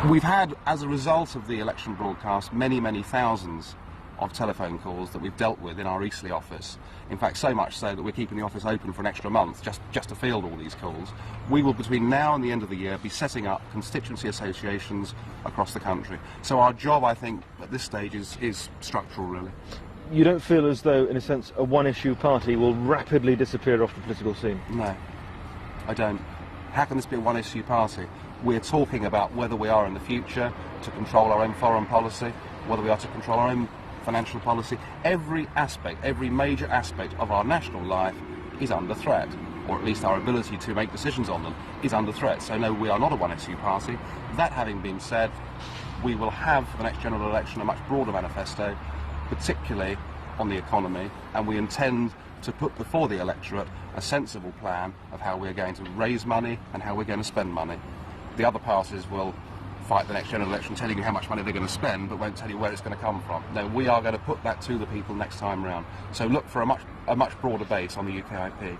We've had, as a result of the election broadcast, many, many thousands of telephone calls that we've dealt with in our Eastleigh office. In fact, so much so that we're keeping the office open for an extra month just to field all these calls. We will, between now and the end of the year, be setting up constituency associations across the country. So our job, I think, at this stage is structural, really. You don't feel as though, in a sense, a one-issue party will rapidly disappear off the political scene? No, I don't. How can this be a one-issue party? We're talking about whether we are in the future to control our own foreign policy, whether we are to control our own financial policy. Every aspect, every major aspect of our national life is under threat, or at least our ability to make decisions on them is under threat. So no, we are not a one-issue party. That having been said, we will have for the next general election a much broader manifesto, particularly on the economy, and we intend to put before the electorate a sensible plan of how we're going to raise money and how we're going to spend money. The other parties will fight the next general election telling you how much money they're going to spend, but won't tell you where it's going to come from. No, we are going to put that to the people next time round. So look for a much broader base on the UKIP.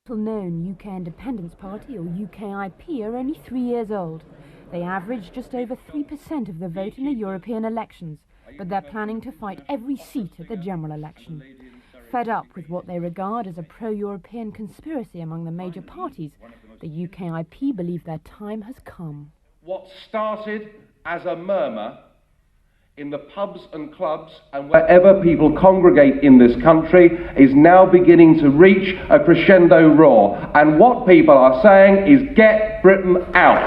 Known UK Independence Party, or UKIP, are only 3 years old. They average just over 3% of the vote in the European elections, but they're planning to fight every seat at the general election. Fed up with what they regard as a pro-European conspiracy among the major parties, the UKIP believe their time has come. What started as a murmur in the pubs and clubs and wherever people congregate in this country is now beginning to reach a crescendo roar. And what people are saying is, get Britain out.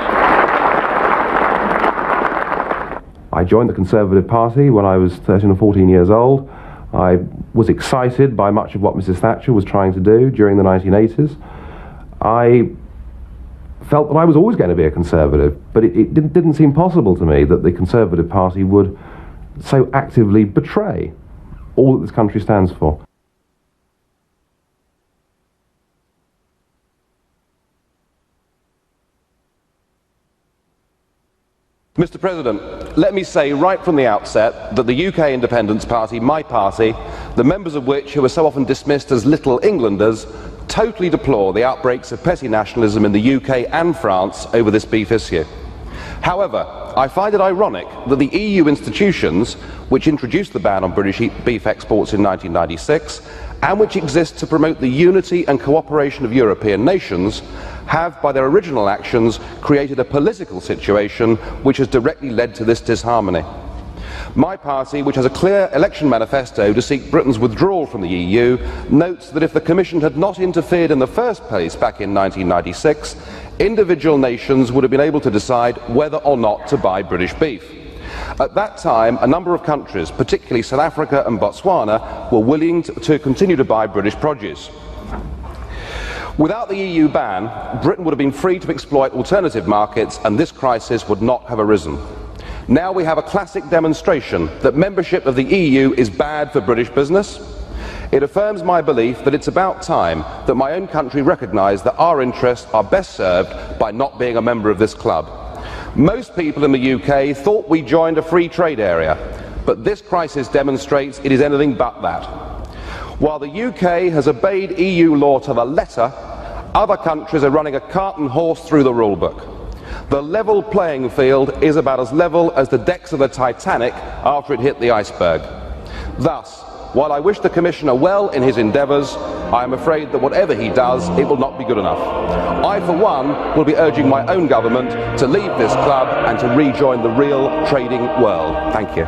I joined the Conservative Party when I was 13 or 14 years old. I was excited by much of what Mrs. Thatcher was trying to do during the 1980s. I felt that I was always going to be a Conservative, but it didn't seem possible to me that the Conservative Party would so actively betray all that this country stands for. Mr. President, let me say right from the outset that the UK Independence Party, my party, the members of which who are so often dismissed as little Englanders, totally deplore the outbreaks of petty nationalism in the UK and France over this beef issue. However, I find it ironic that the EU institutions, which introduced the ban on British beef exports in 1996, and which exist to promote the unity and cooperation of European nations, have, by their original actions, created a political situation which has directly led to this disharmony. My party, which has a clear election manifesto to seek Britain's withdrawal from the EU, notes that if the Commission had not interfered in the first place back in 1996, individual nations would have been able to decide whether or not to buy British beef. At that time, a number of countries, particularly South Africa and Botswana, were willing to continue to buy British produce. Without the EU ban, Britain would have been free to exploit alternative markets, and this crisis would not have arisen. Now we have a classic demonstration that membership of the EU is bad for British business. It affirms my belief that it's about time that my own country recognise that our interests are best served by not being a member of this club. Most people in the UK thought we joined a free trade area, but this crisis demonstrates it is anything but that. While the UK has obeyed EU law to the letter, other countries are running a cart and horse through the rulebook. The level playing field is about as level as the decks of the Titanic after it hit the iceberg. Thus, while I wish the Commissioner well in his endeavours, I am afraid that whatever he does, it will not be good enough. I, for one, will be urging my own government to leave this club and to rejoin the real trading world. Thank you.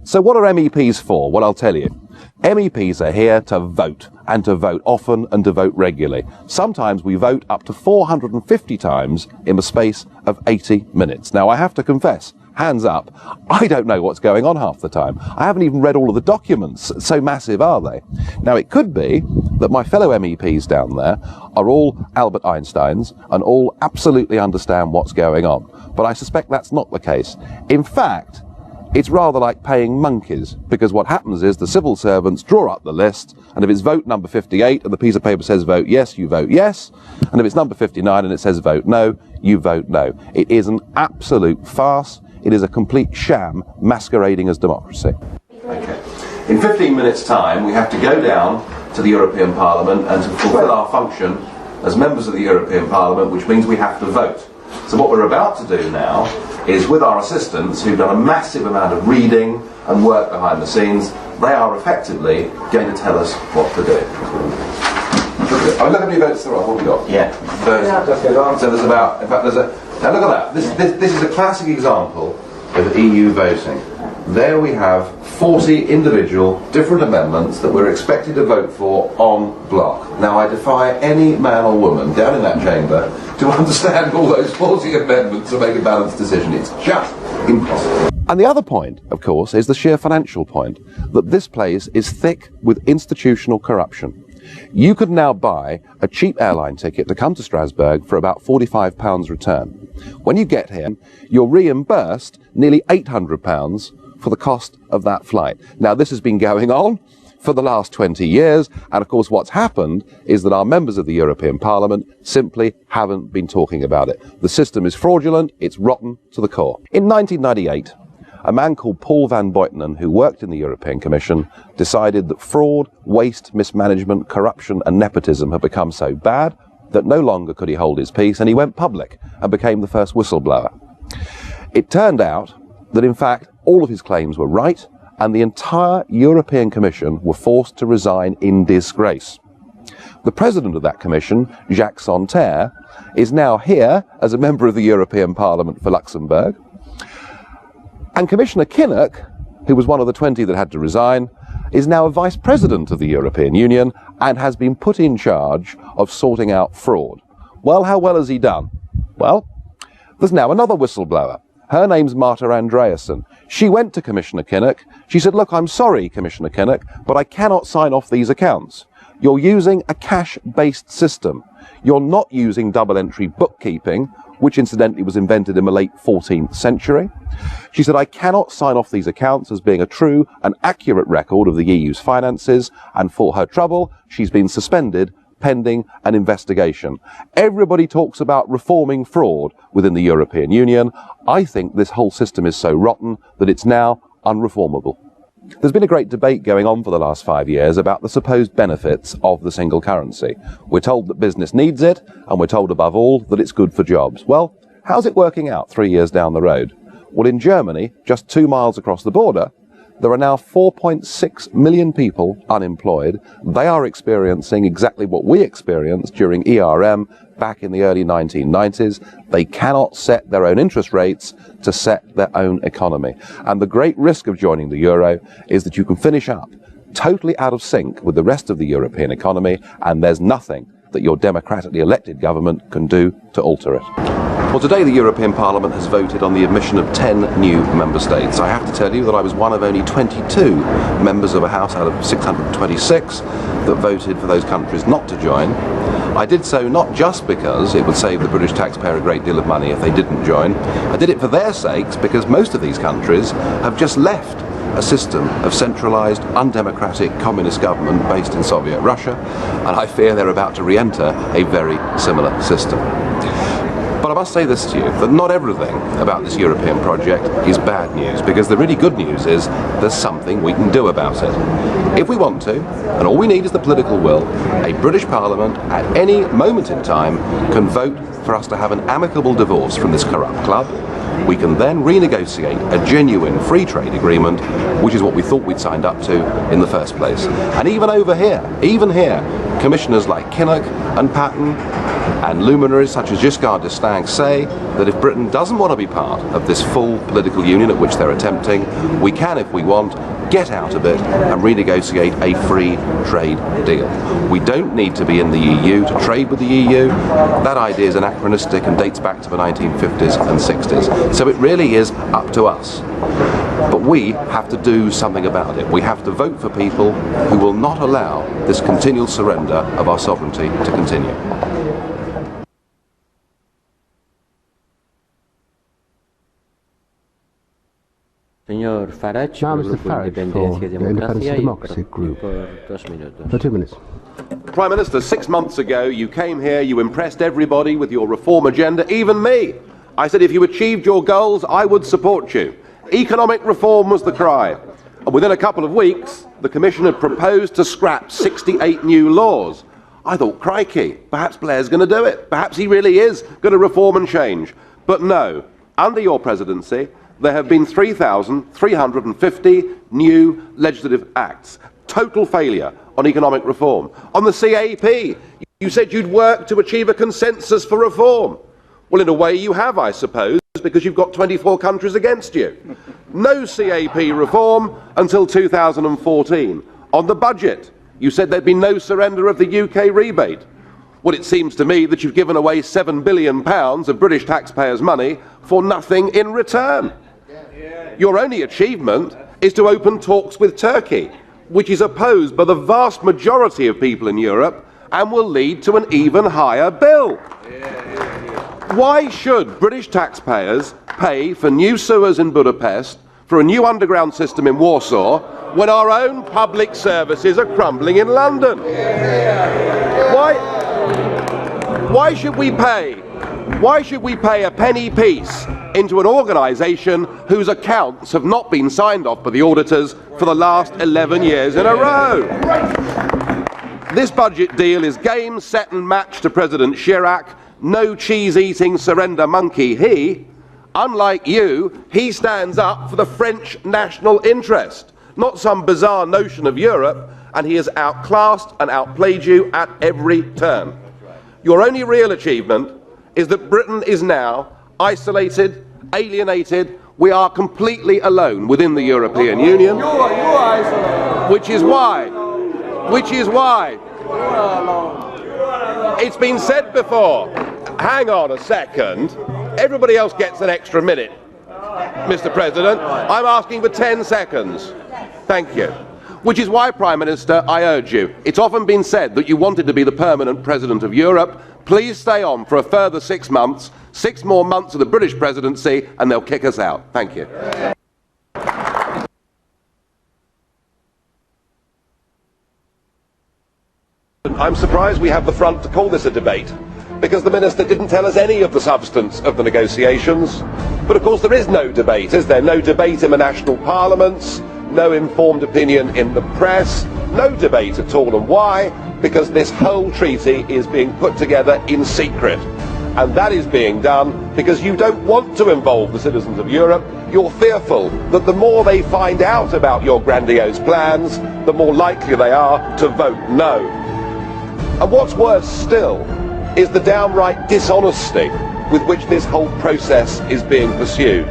So what are MEPs for? Well, I'll tell you. MEPs are here to vote, and to vote often and to vote regularly. Sometimes we vote up to 450 times in the space of 80 minutes. Now, I have to confess, hands up, I don't know what's going on half the time. I haven't even read all of the documents, so massive are they. Now, it could be that my fellow MEPs down there are all Albert Einsteins and all absolutely understand what's going on. But I suspect that's not the case. In fact, it's rather like paying monkeys, because what happens is the civil servants draw up the list, and if it's vote number 58 and the piece of paper says vote yes, you vote yes, and if it's number 59 and it says vote no, you vote no. It is an absolute farce. it is a complete sham masquerading as democracy. Okay. In 15 minutes' time, we have to go down to the European Parliament and to fulfil our function as members of the European Parliament, which means we have to vote. So what we're about to do now is, with our assistants, who've done a massive amount of reading and work behind the scenes, they are effectively going to tell us what to do. I mean, look how many votes there are. What have we got? Yeah. So there's about, in fact, now look at that. This is a classic example of EU voting. There we have 40 individual different amendments that we're expected to vote for en bloc. Now I defy any man or woman down in that chamber to understand all those 40 amendments and make a balanced decision. It's just impossible. And the other point, of course, is the sheer financial point, that this place is thick with institutional corruption. You could now buy a cheap airline ticket to come to Strasbourg for about £45 return. When you get here, you're reimbursed nearly £800 for the cost of that flight. Now, this has been going on for the last 20 years, and of course what's happened is that our members of the European Parliament simply haven't been talking about it. The system is fraudulent, it's rotten to the core. In 1998, a man called Paul van Buitenen, who worked in the European Commission, decided that fraud, waste, mismanagement, corruption and nepotism had become so bad that no longer could he hold his peace, and he went public and became the first whistleblower. It turned out that in fact all of his claims were right, and the entire European Commission were forced to resign in disgrace. The president of that commission, Jacques Santer, is now here as a member of the European Parliament for Luxembourg. And Commissioner Kinnock, who was one of the 20 that had to resign, is now a vice president of the European Union and has been put in charge of sorting out fraud. Well, how well has he done? Well, there's now another whistleblower. Her name's Marta Andreasen. She went to Commissioner Kinnock. She said, look, I'm sorry, Commissioner Kinnock, but I cannot sign off these accounts. You're using a cash-based system. You're not using double-entry bookkeeping, which incidentally was invented in the late 14th century. She said, I cannot sign off these accounts as being a true and accurate record of the EU's finances, and for her trouble, she's been suspended pending an investigation. Everybody talks about reforming fraud within the European Union. I think this whole system is so rotten that it's now unreformable. There's been a great debate going on for the last 5 years about the supposed benefits of the single currency. We're told that business needs it, and we're told above all that it's good for jobs. Well, how's it working out 3 years down the road? Well, in Germany, just 2 miles across the border, there are now 4.6 million people unemployed. They are experiencing exactly what we experienced during ERM back in the early 1990s. They cannot set their own interest rates to set their own economy. And the great risk of joining the euro is that you can finish up totally out of sync with the rest of the European economy, and there's nothing that your democratically elected government can do to alter it. Well, today the European Parliament has voted on the admission of 10 new member states. I have to tell you that I was one of only 22 members of a House out of 626 that voted for those countries not to join. I did so not just because it would save the British taxpayer a great deal of money if they didn't join. I did it for their sakes because most of these countries have just left a system of centralised, undemocratic communist government based in Soviet Russia, and I fear they're about to re-enter a very similar system. But I must say this to you, that not everything about this European project is bad news, because the really good news is there's something we can do about it. If we want to, and all we need is the political will, a British Parliament at any moment in time can vote for us to have an amicable divorce from this corrupt club. We can then renegotiate a genuine free trade agreement, which is what we thought we'd signed up to in the first place. And even here, commissioners like Kinnock and Patton and luminaries such as Giscard d'Estaing say that if Britain doesn't want to be part of this full political union at which they're attempting, we can, if we want, get out of it and renegotiate a free trade deal. We don't need to be in the EU to trade with the EU. That idea is anachronistic and dates back to the 1950s and 60s. So it really is up to us. But we have to do something about it. We have to vote for people who will not allow this continual surrender of our sovereignty to continue. Mr. Farage for the Independence and Democracy Group. For 2 minutes. Prime Minister, 6 months ago you came here, you impressed everybody with your reform agenda, even me. I said if you achieved your goals, I would support you. Economic reform was the cry. And within a couple of weeks, the Commission had proposed to scrap 68 new laws. I thought, crikey, perhaps Blair's going to do it. Perhaps he really is going to reform and change. But no, under your presidency, there have been 3,350 new legislative acts. Total failure on economic reform. On the CAP, you said you'd work to achieve a consensus for reform. Well, in a way you have, I suppose, because you've got 24 countries against you. No CAP reform until 2014. On the budget, you said there'd be no surrender of the UK rebate. Well, it seems to me that you've given away £7 billion of British taxpayers' money for nothing in return. Your only achievement is to open talks with Turkey, which is opposed by the vast majority of people in Europe and will lead to an even higher bill. Why should British taxpayers pay for new sewers in Budapest, for a new underground system in Warsaw, when our own public services are crumbling in London? Why should we pay a penny piece into an organisation whose accounts have not been signed off by the auditors for the last 11 years in a row? This budget deal is game, set and match to President Chirac. No cheese-eating surrender monkey he. Unlike you, he stands up for the French national interest, not some bizarre notion of Europe, and he has outclassed and outplayed you at every turn. Your only real achievement is that Britain is now isolated, alienated. We are completely alone within the European Union, which is why it's been said before. Hang on a second. Everybody else gets an extra minute, Mr. President. I'm asking for 10 seconds. Thank you. Which is why, Prime Minister, I urge you. It's often been said that you wanted to be the permanent President of Europe. Please stay on for a further 6 months, 6 more months of the British presidency, and they'll kick us out. Thank you. I'm surprised we have the front to call this a debate, because the Minister didn't tell us any of the substance of the negotiations. But of course there is no debate, is there? No debate in the national parliaments, no informed opinion in the press, no debate at all. And why? Because this whole treaty is being put together in secret. And that is being done because you don't want to involve the citizens of Europe. You're fearful that the more they find out about your grandiose plans, the more likely they are to vote no. And what's worse still is the downright dishonesty with which this whole process is being pursued.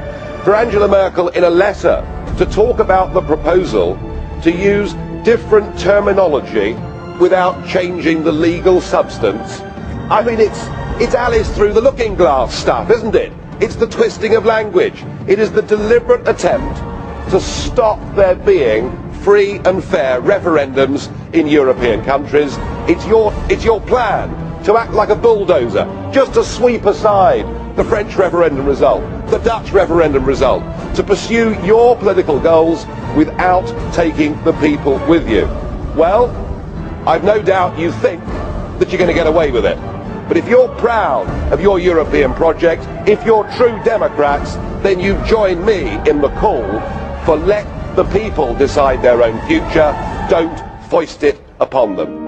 For Angela Merkel, in a letter, to talk about the proposal to use different terminology without changing the legal substance. I mean, it's Alice through the looking glass stuff, isn't it? It's the twisting of language. It is the deliberate attempt to stop there being free and fair referendums in European countries. It's your plan to act like a bulldozer, just to sweep aside the French referendum result, the Dutch referendum result, to pursue your political goals without taking the people with you. Well, I've no doubt you think that you're going to get away with it. But if you're proud of your European project, if you're true Democrats, then you join me in the call for let the people decide their own future. Don't foist it upon them.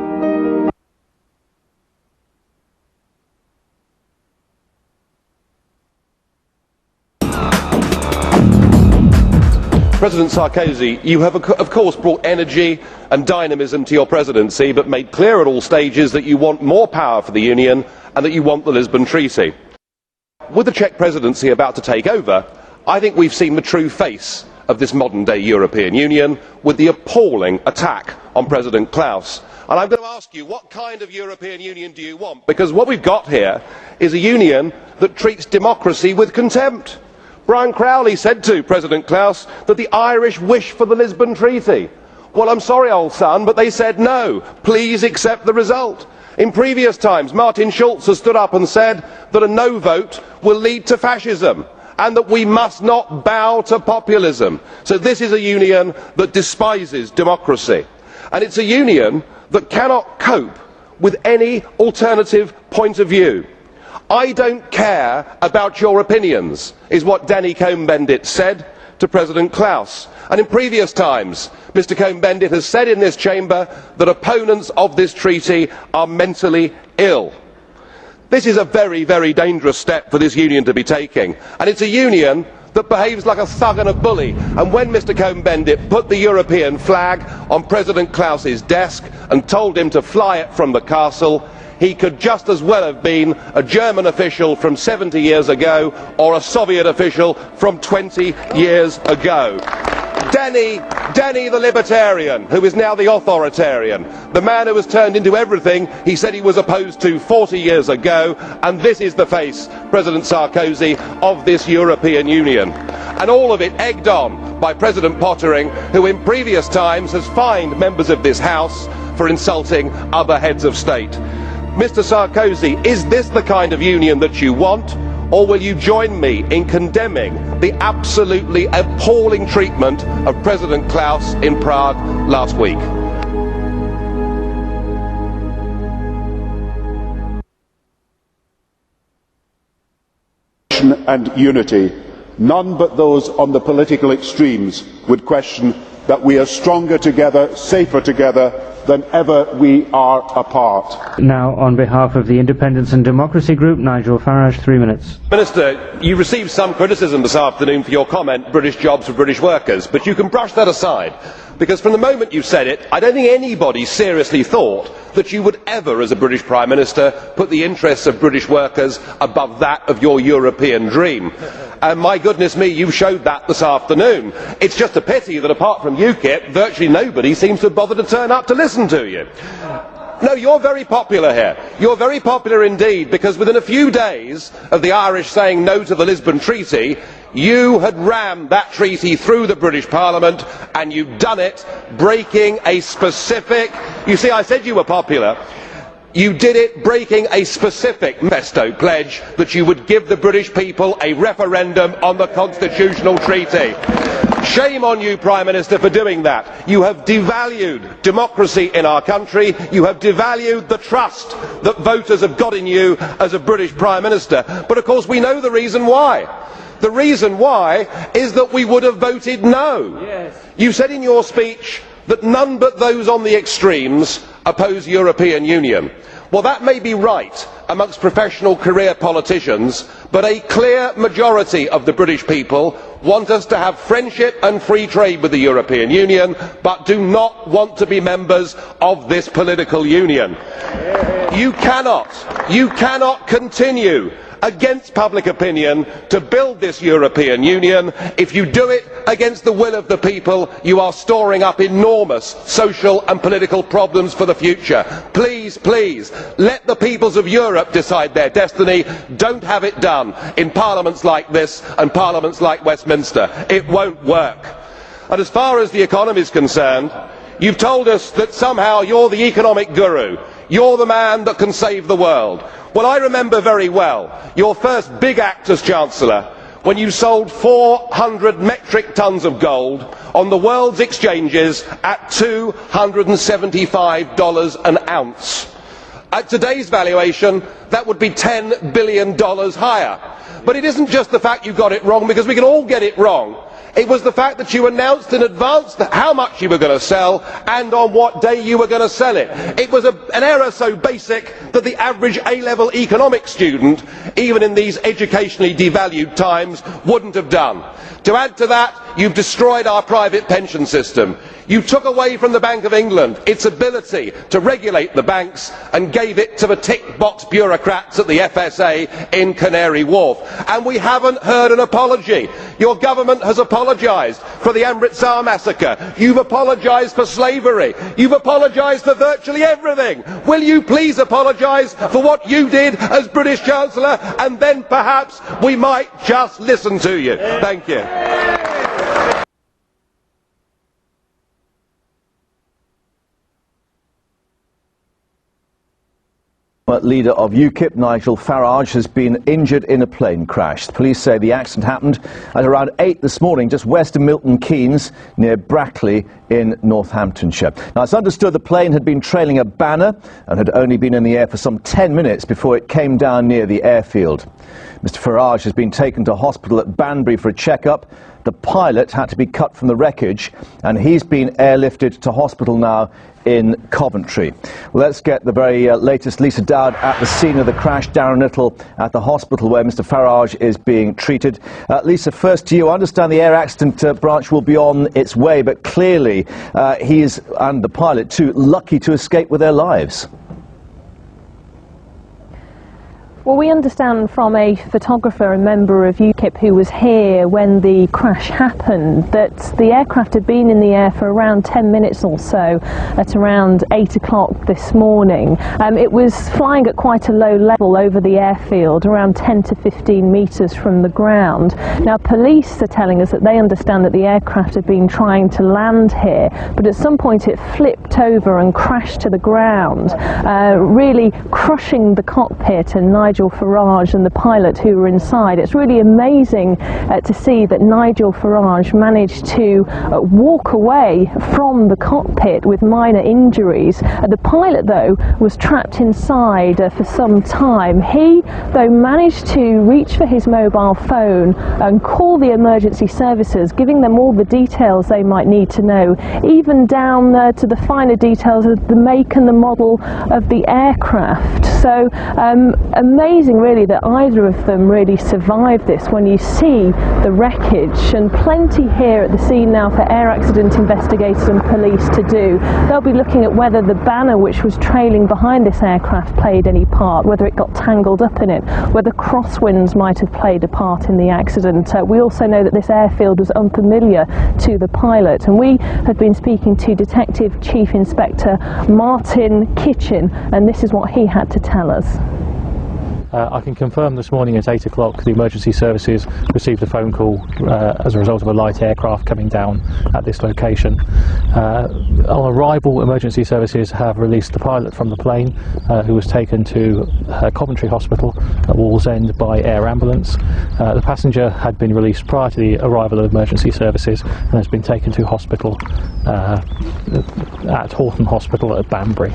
President Sarkozy, you have of course brought energy and dynamism to your presidency, but made clear at all stages that you want more power for the Union and that you want the Lisbon Treaty. With the Czech presidency about to take over, I think we've seen the true face of this modern-day European Union with the appalling attack on President Klaus. And I'm going to ask you, what kind of European Union do you want? Because what we've got here is a union that treats democracy with contempt. Brian Crowley said to President Klaus that the Irish wish for the Lisbon Treaty. Well, I'm sorry, old son, but they said no. Please accept the result. In previous times, Martin Schulz has stood up and said that a no vote will lead to fascism and that we must not bow to populism. So this is a union that despises democracy. And it's a union that cannot cope with any alternative point of view. I don't care about your opinions, is what Danny Cohn-Bendit said to President Klaus. And in previous times, Mr Cohn-Bendit has said in this chamber that opponents of this treaty are mentally ill. This is a very, very dangerous step for this union to be taking, and it's a union that behaves like a thug and a bully. And when Mr Cohn-Bendit put the European flag on President Klaus's desk and told him to fly it from the castle, he could just as well have been a German official from 70 years ago or a Soviet official from 20 years ago. Danny the libertarian, who is now the authoritarian, the man who has turned into everything he said he was opposed to 40 years ago, and this is the face, President Sarkozy, of this European Union. And all of it egged on by President Pottering, who in previous times has fined members of this House for insulting other heads of state. Mr Sarkozy, is this the kind of union that you want? Or will you join me in condemning the absolutely appalling treatment of President Klaus in Prague last week? And unity, none but those on the political extremes would question that we are stronger together, safer together than ever we are apart. Now, on behalf of the Independence and Democracy Group, Nigel Farage, 3 minutes. Minister, you received some criticism this afternoon for your comment, British jobs for British workers, but you can brush that aside, because from the moment you said it, I don't think anybody seriously thought that you would ever, as a British Prime Minister, put the interests of British workers above that of your European dream. And my goodness me, you showed that this afternoon. It's just a pity that apart from UKIP, virtually nobody seems to have bothered to turn up to listen to you. No, you're very popular here. You're very popular indeed, because within a few days of the Irish saying no to the Lisbon Treaty, you had rammed that treaty through the British Parliament, and you've done it breaking a specific... You see, I said you were popular. You did it breaking a specific manifesto pledge that you would give the British people a referendum on the constitutional treaty. Shame on you, Prime Minister, for doing that. You have devalued democracy in our country. You have devalued the trust that voters have got in you as a British Prime Minister. But of course we know the reason why. The reason why is that we would have voted no. Yes. You said in your speech that none but those on the extremes oppose European Union. Well, that may be right amongst professional career politicians, but a clear majority of the British people want us to have friendship and free trade with the European Union, but do not want to be members of this political union. You cannot continue against public opinion to build this European Union. If you do it against the will of the people, you are storing up enormous social and political problems for the future. Please, please, let the peoples of Europe decide their destiny. Don't have it done in parliaments like this and parliaments like Westminster. It won't work. And as far as the economy is concerned, you've told us that somehow you're the economic guru. You're the man that can save the world. Well, I remember very well your first big act as Chancellor, when you sold 400 metric tons of gold on the world's exchanges at $275 an ounce. At today's valuation, that would be $10 billion higher. But it isn't just the fact you got it wrong, because we can all get it wrong. It was the fact that you announced in advance how much you were going to sell and on what day you were going to sell it. It was an error so basic that the average A-level economics student, even in these educationally devalued times, wouldn't have done. To add to that, you've destroyed our private pension system. You took away from the Bank of England its ability to regulate the banks and gave it to the tick-box bureaucrats at the FSA in Canary Wharf. And we haven't heard an apology. Your government has apologised for the Amritsar massacre. You've apologised for slavery. You've apologised for virtually everything. Will you please apologise for what you did as British Chancellor, and then perhaps we might just listen to you. Thank you. Leader of UKIP, Nigel Farage, has been injured in a plane crash. The police say the accident happened at around 8 this morning, just west of Milton Keynes, near Brackley in Northamptonshire. Now, it's understood the plane had been trailing a banner and had only been in the air for some 10 minutes before it came down near the airfield. Mr. Farage has been taken to hospital at Banbury for a checkup. The pilot had to be cut from the wreckage, and he's been airlifted to hospital now in Coventry. Let's get the very latest. Lisa Dowd at the scene of the crash, Darren Little at the hospital where Mr. Farage is being treated. Lisa, first to you. I understand the air accident branch will be on its way, but clearly he is, and the pilot too, lucky to escape with their lives. Well, we understand from a photographer, a member of UKIP who was here when the crash happened, that the aircraft had been in the air for around 10 minutes or so at around 8 o'clock this morning. It was flying at quite a low level over the airfield, around 10 to 15 metres from the ground. Now, police are telling us that they understand that the aircraft had been trying to land here, but at some point it flipped over and crashed to the ground, really crushing the cockpit and Nigel Farage and the pilot who were inside. It's really amazing to see that Nigel Farage managed to walk away from the cockpit with minor injuries. The pilot, though, was trapped inside for some time. He, though, managed to reach for his mobile phone and call the emergency services, giving them all the details they might need to know, even down to the finer details of the make and the model of the aircraft. So amazing really that either of them really survived this when you see the wreckage, and plenty here at the scene now for air accident investigators and police to do. They'll be looking at whether the banner which was trailing behind this aircraft played any part, whether it got tangled up in it, whether crosswinds might have played a part in the accident. We also know that this airfield was unfamiliar to the pilot, and we have been speaking to Detective Chief Inspector Martin Kitchen, and this is what he had to tell us. I can confirm this morning at 8 o'clock the emergency services received a phone call as a result of a light aircraft coming down at this location. On arrival, emergency services have released the pilot from the plane, who was taken to Coventry Hospital at Wallsend by air ambulance. The passenger had been released prior to the arrival of emergency services and has been taken to hospital at Horton Hospital at Banbury.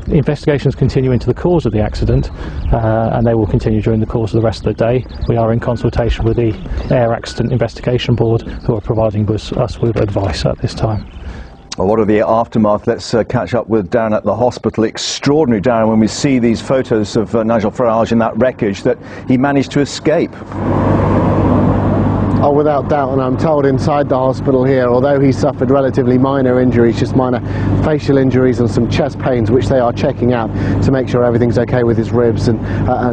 Investigations continue into the cause of the accident, and they will continue during the course of the rest of the day. We are in consultation with the Air Accident Investigation Board, who are providing us with advice at this time. Well, what are the aftermath? Let's catch up with Darren at the hospital. Extraordinary, Darren, when we see these photos of Nigel Farage in that wreckage, that he managed to escape. Oh, without doubt, and I'm told inside the hospital here, although he suffered relatively minor injuries, just minor facial injuries and some chest pains, which they are checking out to make sure everything's okay with his ribs and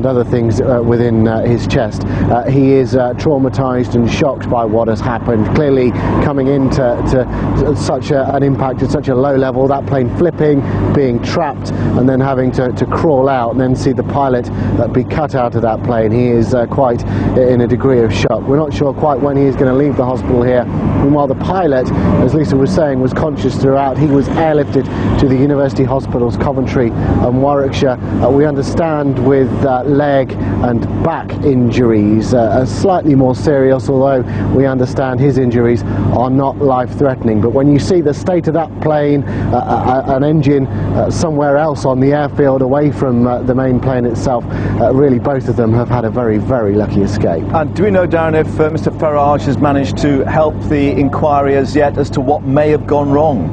other things within his chest. He is traumatised and shocked by what has happened. Clearly, coming into such an impact at such a low level, that plane flipping, being trapped, and then having to crawl out and then see the pilot be cut out of that plane. He is quite in a degree of shock. We're not sure quite when he is going to leave the hospital here. Meanwhile, the pilot, as Lisa was saying, was conscious throughout. He was airlifted to the University Hospitals, Coventry and Warwickshire. We understand with leg and back injuries, slightly more serious, although we understand his injuries are not life-threatening. But when you see the state of that plane, an engine somewhere else on the airfield away from the main plane itself, really both of them have had a very, very lucky escape. And do we know, Darren, if Mr. Farage has managed to help the inquiry as yet as to what may have gone wrong?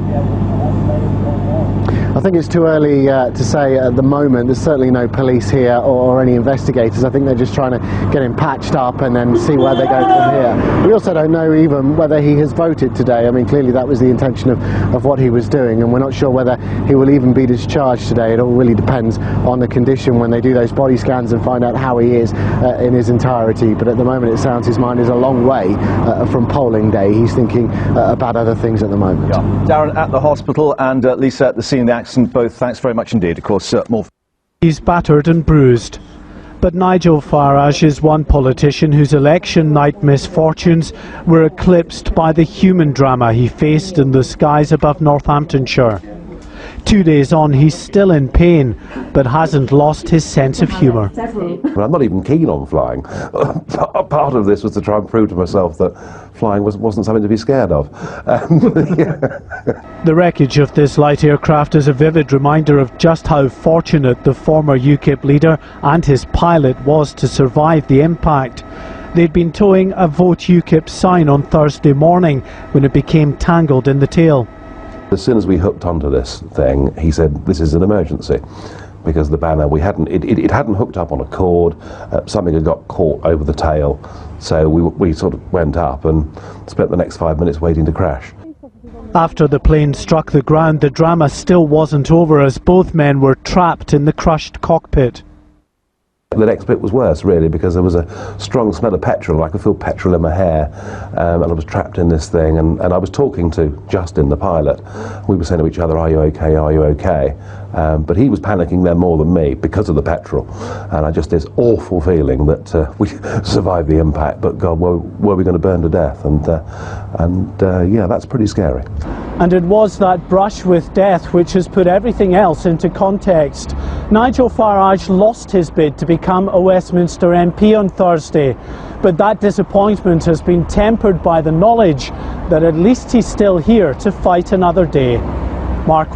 I think it's too early to say at the moment. There's certainly no police here or any investigators. I think they're just trying to get him patched up and then see where they go from here. We also don't know even whether he has voted today. I mean, clearly that was the intention of what he was doing, and we're not sure whether he will even be discharged today. It all really depends on the condition when they do those body scans and find out how he is in his entirety. But at the moment it sounds his mind is a long way from polling day. He's thinking about other things at the moment. Yeah. Darren at the hospital and Lisa at the scene of the accident. Both, thanks very much indeed. Of course, more. He's battered and bruised. But Nigel Farage is one politician whose election night misfortunes were eclipsed by the human drama he faced in the skies above Northamptonshire. 2 days on, he's still in pain, but hasn't lost his sense of humour. But I'm not even keen on flying. Part of this was to try and prove to myself that flying wasn't something to be scared of. The wreckage of this light aircraft is a vivid reminder of just how fortunate the former UKIP leader and his pilot was to survive the impact. They'd been towing a Vote UKIP sign on Thursday morning when it became tangled in the tail. As soon as we hooked onto this thing, he said, "This is an emergency," because the banner, it hadn't hooked up on a cord, something had got caught over the tail, so we sort of went up and spent the next 5 minutes waiting to crash. After the plane struck the ground, the drama still wasn't over as both men were trapped in the crushed cockpit. The next bit was worse, really, because there was a strong smell of petrol. I could feel petrol in my hair, and I was trapped in this thing. And I was talking to Justin, the pilot. We were saying to each other, "Are you okay? Are you okay?" But he was panicking then more than me because of the petrol. And I just this awful feeling that we survived the impact, but God, were we going to burn to death? And yeah, that's pretty scary. And it was that brush with death which has put everything else into context. Nigel Farage lost his bid to become a Westminster MP on Thursday, but that disappointment has been tempered by the knowledge that at least he's still here to fight another day. Mark.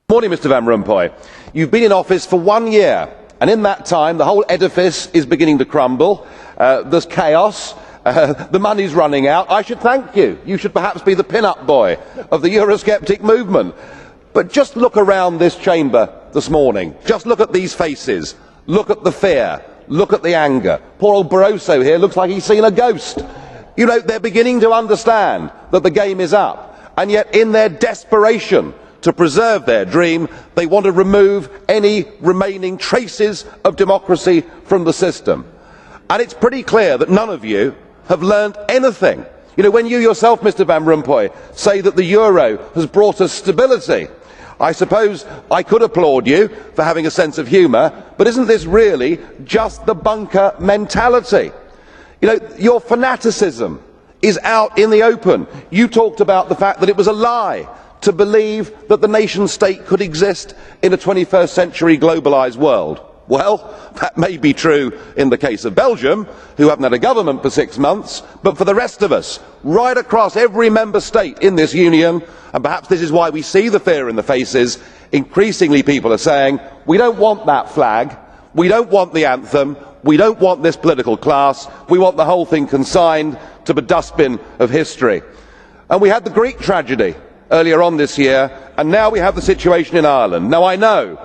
Morning, Mr Van Rompuy. You've been in office for 1 year, and in that time the whole edifice is beginning to crumble. There's chaos. The money's running out. I should thank you. You should perhaps be the pin-up boy of the Eurosceptic movement. But just look around this chamber this morning. Just look at these faces. Look at the fear. Look at the anger. Poor old Barroso here looks like he's seen a ghost. You know, they're beginning to understand that the game is up. And yet, in their desperation to preserve their dream, they want to remove any remaining traces of democracy from the system. And it's pretty clear that none of you have learned anything. You know, when you yourself, Mr Van Rompuy, say that the euro has brought us stability, I suppose I could applaud you for having a sense of humour, but isn't this really just the bunker mentality? You know, your fanaticism is out in the open. You talked about the fact that it was a lie to believe that the nation state could exist in a 21st century globalised world. Well, that may be true in the case of Belgium, who haven't had a government for 6 months, but for the rest of us, right across every member state in this union, and perhaps this is why we see the fear in the faces, increasingly people are saying, we don't want that flag, we don't want the anthem, we don't want this political class, we want the whole thing consigned to the dustbin of history. And we had the Greek tragedy earlier on this year, and now we have the situation in Ireland. Now I know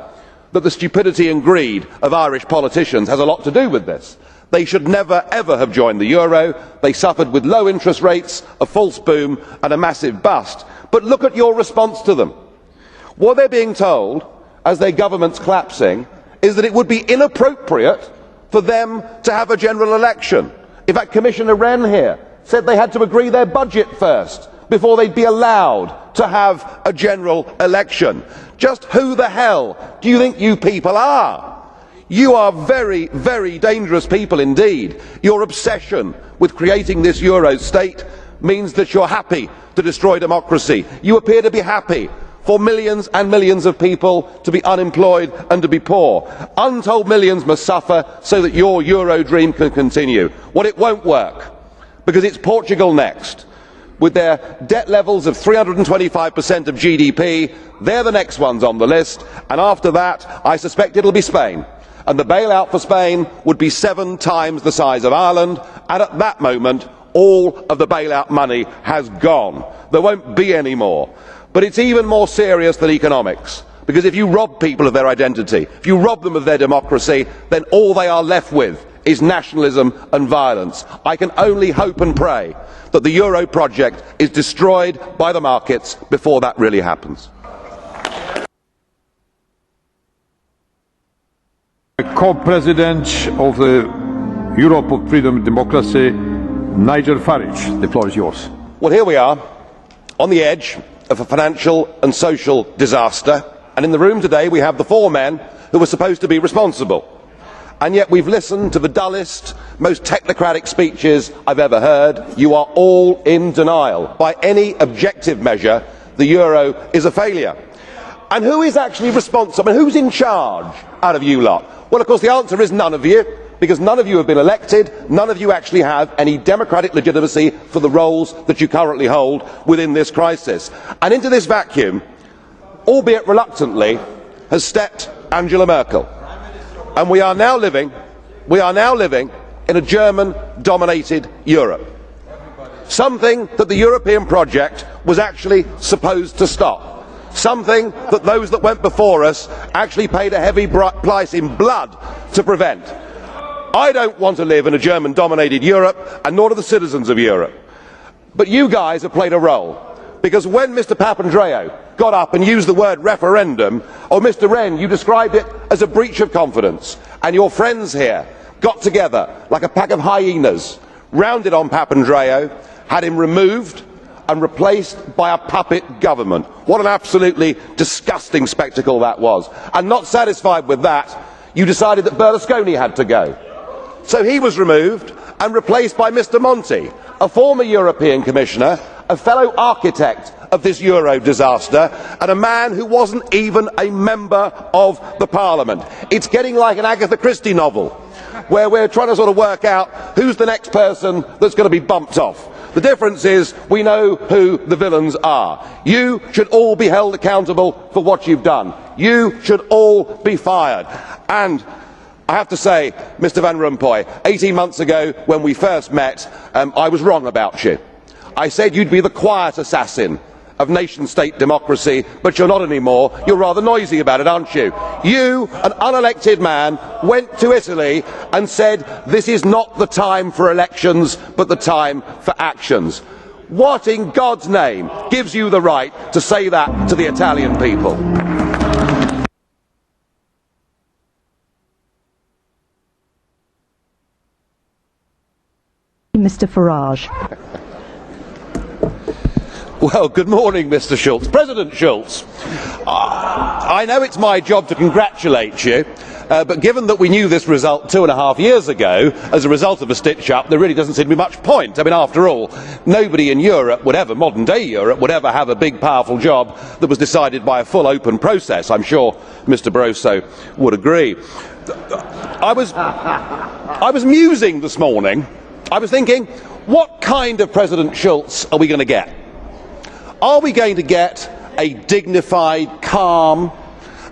that the stupidity and greed of Irish politicians has a lot to do with this. They should never ever have joined the euro. They suffered with low interest rates, a false boom and a massive bust. But look at your response to them. What they're being told, as their government's collapsing, is that it would be inappropriate for them to have a general election. In fact, Commissioner Wren here said they had to agree their budget first before they'd be allowed to have a general election. Just who the hell do you think you people are? You are very, very dangerous people indeed. Your obsession with creating this Euro state means that you're happy to destroy democracy. You appear to be happy for millions and millions of people to be unemployed and to be poor. Untold millions must suffer so that your Euro dream can continue. Well, it won't work, because it's Portugal next. With their debt levels of 325% of GDP, they're the next ones on the list, and after that, I suspect it'll be Spain. And the bailout for Spain would be 7 times the size of Ireland, and at that moment, all of the bailout money has gone. There won't be any more. But it's even more serious than economics, because if you rob people of their identity, if you rob them of their democracy, then all they are left with is nationalism and violence. I can only hope and pray that the Euro project is destroyed by the markets before that really happens. Co-President of the Europe of Freedom and Democracy, Nigel Farage. The floor is yours. Well, here we are, on the edge of a financial and social disaster, and in the room today we have the 4 men who were supposed to be responsible. And yet we've listened to the dullest, most technocratic speeches I've ever heard. You are all in denial. By any objective measure, the euro is a failure. And who is actually responsible? And who's in charge out of you lot? Well, of course, the answer is none of you, because none of you have been elected, none of you actually have any democratic legitimacy for the roles that you currently hold within this crisis. And into this vacuum, albeit reluctantly, has stepped Angela Merkel. And we are now living in a German-dominated Europe. Something that the European project was actually supposed to stop. Something that those that went before us actually paid a heavy price in blood to prevent. I don't want to live in a German-dominated Europe, and nor do the citizens of Europe. But you guys have played a role, because when Mr Papandreou got up and used the word referendum, or Mr Rehn, you described it as a breach of confidence, and your friends here got together like a pack of hyenas, rounded on Papandreou, had him removed and replaced by a puppet government. What an absolutely disgusting spectacle that was. And not satisfied with that, you decided that Berlusconi had to go. So he was removed and replaced by Mr Monti, a former European Commissioner, a fellow architect of this Euro disaster, and a man who wasn't even a member of the Parliament. It's getting like an Agatha Christie novel, where we're trying to sort of work out who's the next person that's going to be bumped off. The difference is we know who the villains are. You should all be held accountable for what you've done. You should all be fired. And I have to say, Mr Van Rompuy, 18 months ago when we first met, I was wrong about you. I said you'd be the quiet assassin of nation-state democracy, but you're not anymore. You're rather noisy about it, aren't you? You, an unelected man, went to Italy and said this is not the time for elections, but the time for actions. What in God's name gives you the right to say that to the Italian people? Mr Farage. Well, good morning, Mr Schulz. President Schulz, I know it's my job to congratulate you, but given that we knew this result 2.5 years ago as a result of a stitch-up, there really doesn't seem to be much point. I mean, after all, nobody in Europe would ever, modern-day Europe, would ever have a big, powerful job that was decided by a full, open process. I'm sure Mr Barroso would agree. I was musing this morning. I was thinking, what kind of President Schulz are we going to get? Are we going to get a dignified, calm,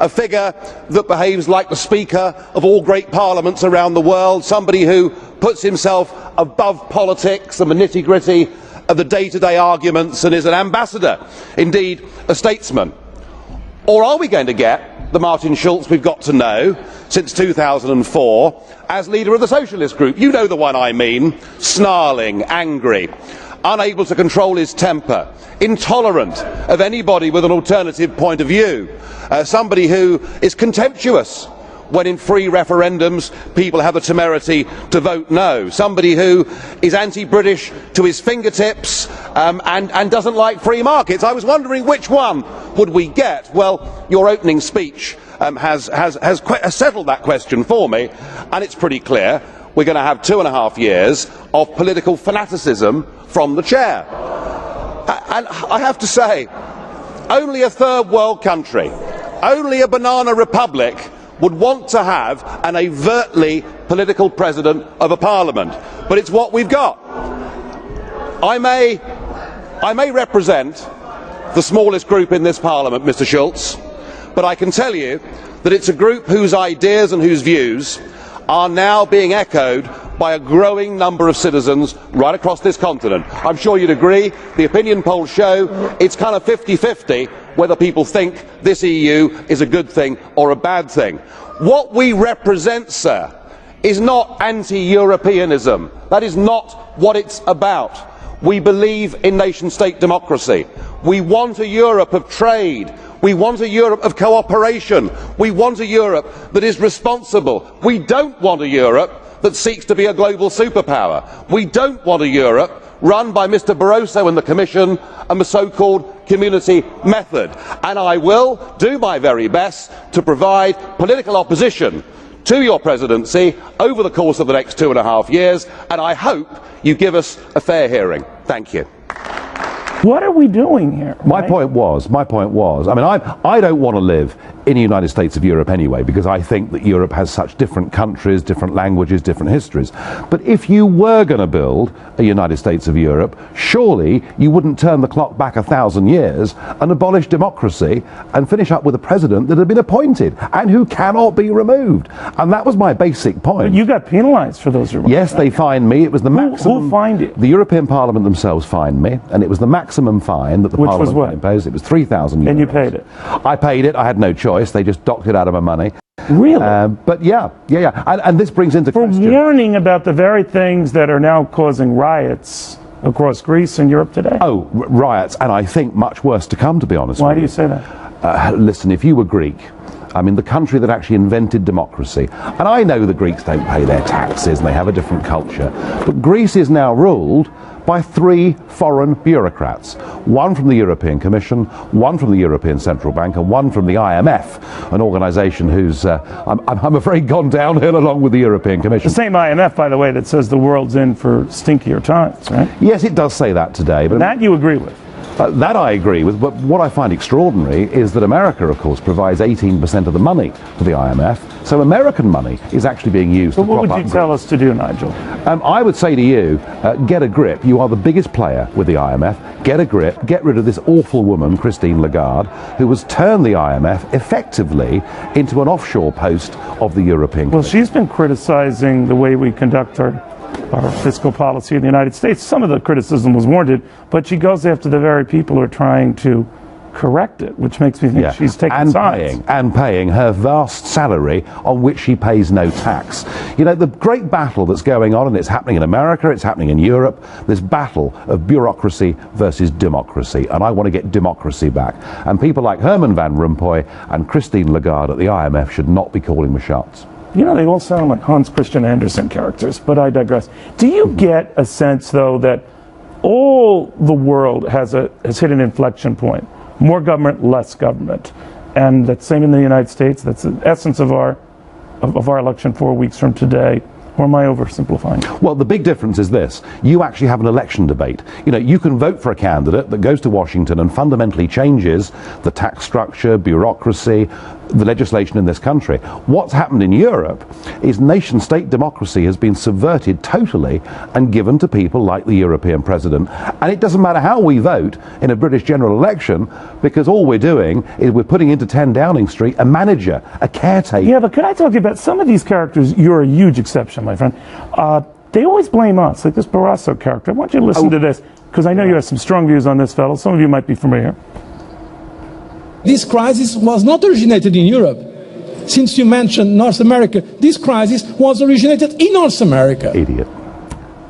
a figure that behaves like the Speaker of all great parliaments around the world, somebody who puts himself above politics and the nitty-gritty of the day-to-day arguments and is an ambassador, indeed a statesman? Or are we going to get the Martin Schulz we've got to know since 2004 as leader of the Socialist Group? You know the one I mean, snarling, angry, unable to control his temper, intolerant of anybody with an alternative point of view, somebody who is contemptuous when in free referendums people have the temerity to vote no, somebody who is anti-British to his fingertips and doesn't like free markets. I was wondering which one would we get. Well, your opening speech has settled that question for me, and it's pretty clear. We're going to have 2.5 years of political fanaticism from the chair. And I have to say, only a third world country, only a banana republic would want to have an overtly political president of a parliament. But it's what we've got. I may represent the smallest group in this parliament, Mr Schulz, but I can tell you that it's a group whose ideas and whose views are now being echoed by a growing number of citizens right across this continent. I'm sure you'd agree. The opinion polls show it's kind of 50-50 whether people think this EU is a good thing or a bad thing. What we represent, sir, is not anti-Europeanism. That is not what it's about. We believe in nation-state democracy. We want a Europe of trade. We want a Europe of cooperation. We want a Europe that is responsible. We don't want a Europe that seeks to be a global superpower. We don't want a Europe run by Mr Barroso and the Commission and the so-called community method. And I will do my very best to provide political opposition to your presidency over the course of the next 2.5 years, and I hope you give us a fair hearing. Thank you. What are we doing here? My point was, I mean, I don't want to live in the United States of Europe anyway, because I think that Europe has such different countries, different languages, different histories. But if you were going to build a United States of Europe, surely you wouldn't turn the clock back 1,000 years and abolish democracy and finish up with a president that had been appointed and who cannot be removed. And that was my basic point. But you got penalized for those remarks. Yes, they fined me. It was the maximum. Who fined you? The European Parliament themselves fined me, and it was the maximum fine that the Which Parliament was what? imposed. It was 3,000 euros. And you paid it? I paid it. I had no choice. They just docked it out of my money. Really? But yeah. And this brings into question. Warning about the very things that are now causing riots across Greece and Europe today. Oh, riots, and I think much worse to come, to be honest. Why do you say that? Listen, if you were Greek, I mean, the country that actually invented democracy, and I know the Greeks don't pay their taxes and they have a different culture, but Greece is now ruled by 3 foreign bureaucrats, one from the European Commission, one from the European Central Bank, and one from the IMF, an organisation whose, I'm afraid, gone downhill along with the European Commission. The same IMF, by the way, that says the world's in for stinkier times, right? Yes, it does say that today. But that you agree with? That I agree with, but what I find extraordinary is that America, of course, provides 18% of the money to the IMF, so American money is actually being used to prop up. What would you tell us to do, Nigel? I would say to you, get a grip. You are the biggest player with the IMF. Get a grip. Get rid of this awful woman, Christine Lagarde, who has turned the IMF effectively into an offshore post of the European Commission. Well, she's been criticizing the way we conduct our fiscal policy in the United States. Some of the criticism was warranted, but she goes after the very people who are trying to correct it, which makes me think she's taking sides. And paying her vast salary on which she pays no tax. You know, the great battle that's going on, and it's happening in America, it's happening in Europe, this battle of bureaucracy versus democracy, and I want to get democracy back. And people like Herman Van Rompuy and Christine Lagarde at the IMF should not be calling the shots. You know, they all sound like Hans Christian Andersen characters, but I digress. Do you get a sense, though, that all the world has hit an inflection point? More government, less government. And that's same in the United States. That's the essence of our election 4 weeks from today. Or am I oversimplifying? Well, the big difference is this. You actually have an election debate. You know, you can vote for a candidate that goes to Washington and fundamentally changes the tax structure, bureaucracy, the legislation in this country. What's happened in Europe is nation-state democracy has been subverted totally and given to people like the European president. And it doesn't matter how we vote in a British general election, because all we're doing is we're putting into 10 Downing Street a manager, a caretaker. Yeah, but could I talk to you about some of these characters? You're a huge exception, my friend. They always blame us, like this Barroso character. I want you to listen to this, because I know you have some strong views on this fellow. Some of you might be familiar. This crisis was not originated in Europe. Since you mentioned North America, this crisis was originated in North America. Idiot.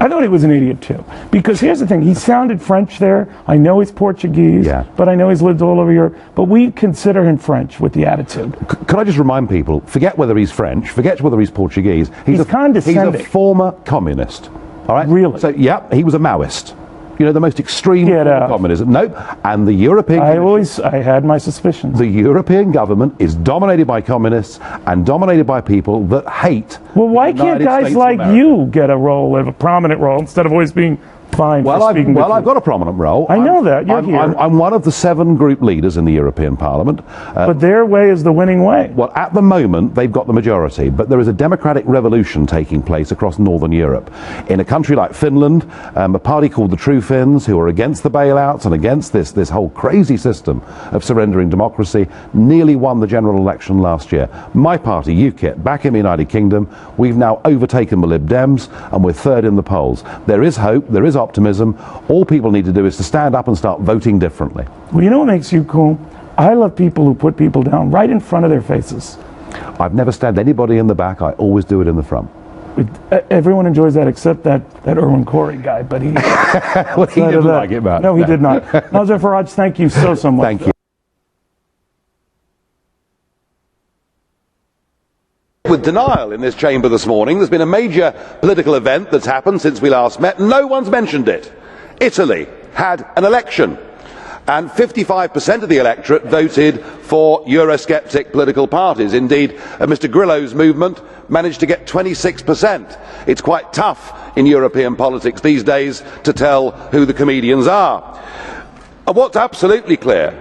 I thought he was an idiot too. Because here's the thing, he sounded French there. I know he's Portuguese, but I know he's lived all over Europe. But we consider him French with the attitude. Can I just remind people, forget whether he's French, forget whether he's Portuguese. He's condescending. He's a former communist. All right? Really? So, yeah, he was a Maoist. You know, the most extreme form of communism. Nope. And the European... I had my suspicions. The European government is dominated by communists and dominated by people that hate... Well, why can't guys like you get a role, a prominent role, instead of always being fined for speaking the truth? I've got a prominent role. I know that. You're here. I'm one of the 7 group leaders in the European Parliament. But their way is the winning way. Well, at the moment, they've got the majority, but there is a democratic revolution taking place across Northern Europe. In a country like Finland, a party called the True Finns, who are against the bailouts and against this whole crazy system of surrendering democracy, nearly won the general election last year. My party, UKIP, back in the United Kingdom, we've now overtaken the Lib Dems, and we're 3rd in the polls. There is hope, there is optimism. All people need to do is to stand up and start voting differently. Well, you know what makes you cool? I love people who put people down right in front of their faces. I've never stabbed anybody in the back. I always do it in the front. Everyone enjoys that except that Erwin Corey guy, but he... well, he didn't like it, man. No, he did not. Nigel Farage, thank you so much. Thank you. With denial in this chamber this morning. There's been a major political event that's happened since we last met. No one's mentioned it. Italy had an election, and 55% of the electorate voted for Eurosceptic political parties. Indeed, Mr Grillo's movement managed to get 26%. It's quite tough in European politics these days to tell who the comedians are. And what's absolutely clear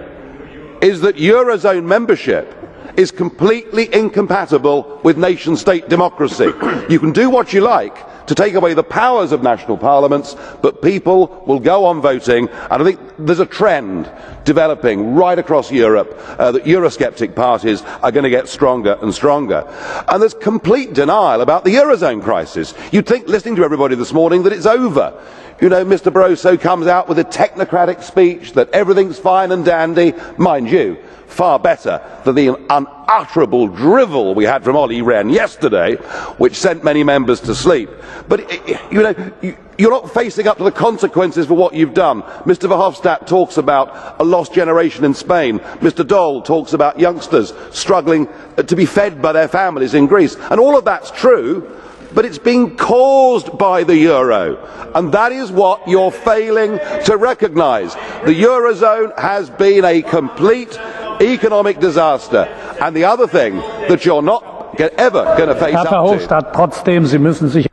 is that Eurozone membership is completely incompatible with nation-state democracy. You can do what you like to take away the powers of national parliaments, but people will go on voting, and I think there's a trend developing right across Europe that Eurosceptic parties are going to get stronger and stronger. And there's complete denial about the Eurozone crisis. You'd think, listening to everybody this morning, that it's over. You know, Mr Barroso comes out with a technocratic speech that everything's fine and dandy. Mind you, far better than the unutterable drivel we had from Olli Rehn yesterday, which sent many members to sleep. But, you know, you're not facing up to the consequences for what you've done. Mr Verhofstadt talks about a lost generation in Spain. Mr Daul talks about youngsters struggling to be fed by their families in Greece. And all of that's true, but it's being caused by the euro, and that is what you're failing to recognise. The Eurozone has been a complete economic disaster, and the other thing that you're not ever going to face up to. Herr Verhofstadt, trotzdem, Sie müssen sich...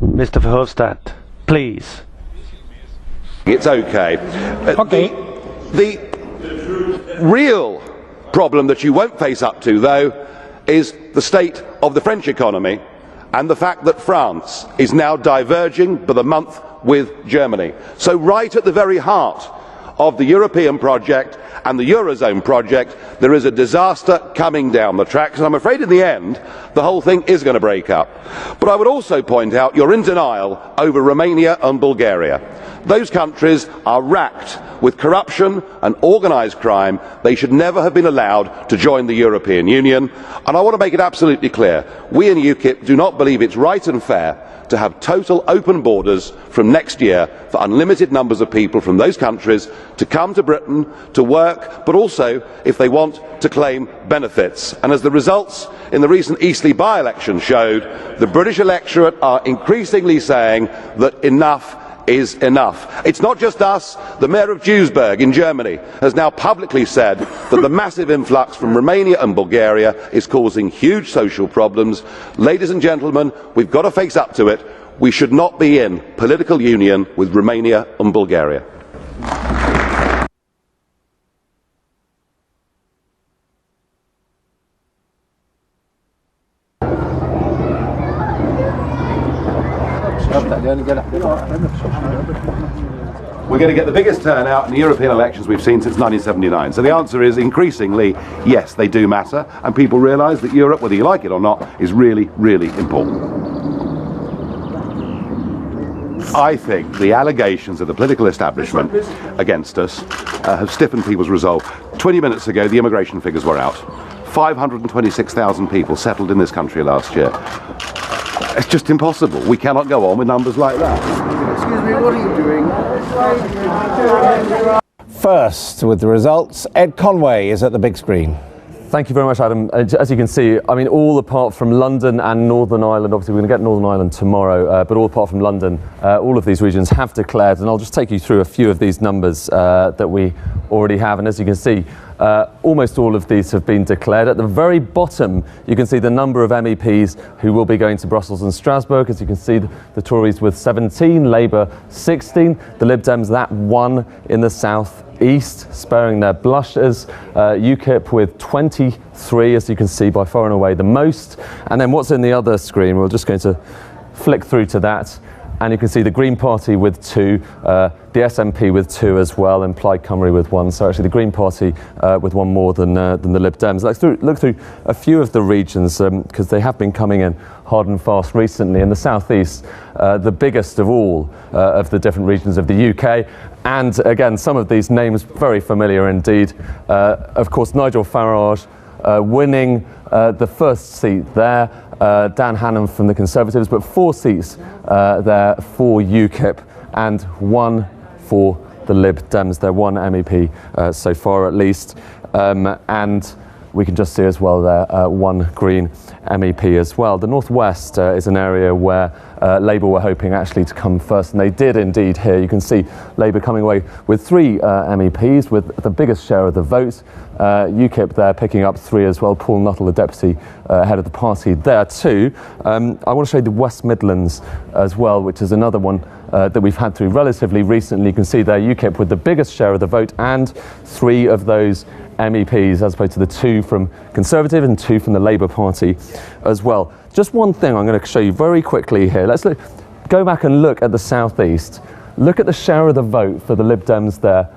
Mr Verhofstadt, please. It's okay. Okay. The real problem that you won't face up to, though, is the state of the French economy, and the fact that France is now diverging by the month with Germany. So right at the very heart of the European project and the Eurozone project, there is a disaster coming down the tracks, and I'm afraid in the end the whole thing is going to break up. But I would also point out you're in denial over Romania and Bulgaria. Those countries are racked with corruption and organised crime. They should never have been allowed to join the European Union. And I want to make it absolutely clear, we in UKIP do not believe it's right and fair to have total open borders from next year for unlimited numbers of people from those countries to come to Britain to work, but also, if they want, to claim benefits. And as the results in the recent Eastleigh by-election showed, the British electorate are increasingly saying that enough is enough. It's not just us. The mayor of Duisburg in Germany has now publicly said that the massive influx from Romania and Bulgaria is causing huge social problems. Ladies and gentlemen, we've got to face up to it. We should not be in political union with Romania and Bulgaria. We're going to get the biggest turnout in the European elections we've seen since 1979. So the answer is increasingly, yes, they do matter, and people realise that Europe, whether you like it or not, is really, really important. I think the allegations of the political establishment against us have stiffened people's resolve. 20 minutes ago, the immigration figures were out. 526,000 people settled in this country last year. It's just impossible. We cannot go on with numbers like that. Excuse me, what are you doing? First, with the results, Ed Conway is at the big screen. Thank you very much, Adam. As you can see, I mean, all apart from London and Northern Ireland, obviously we're going to get Northern Ireland tomorrow, but all apart from London, all of these regions have declared, and I'll just take you through a few of these numbers that we already have, and as you can see, almost all of these have been declared. At the very bottom, you can see the number of MEPs who will be going to Brussels and Strasbourg. As you can see, the Tories with 17, Labour 16, the Lib Dems that one in the south east, sparing their blushes. UKIP with 23, as you can see, by far and away the most. And then what's in the other screen, we're just going to flick through to that, and you can see the Green Party with 2, the SNP with 2 as well, and Plaid Cymru with 1. So actually the Green Party with 1 more than the Lib Dems. Let's look through a few of the regions, because they have been coming in hard and fast recently. In the southeast, the biggest of all of the different regions of the UK. And again, some of these names very familiar indeed. Of course, Nigel Farage winning the first seat there. Dan Hannan from the Conservatives, but 4 seats there for UKIP and 1 for the Lib Dems. They're 1 MEP so far at least. And we can just see as well there one Green MEP as well. The Northwest is an area where Labour were hoping actually to come first, and they did indeed here. You can see Labour coming away with 3 MEPs with the biggest share of the vote. UKIP there picking up 3 as well. Paul Nuttall, the deputy head of the party, there too. I want to show you the West Midlands as well, which is another one that we've had through relatively recently. You can see there UKIP with the biggest share of the vote and 3 of those MEPs, as opposed to the 2 from Conservative and 2 from the Labour Party as well. Just one thing I'm going to show you very quickly here. Let's go back and look at the South East. Look at the share of the vote for the Lib Dems there.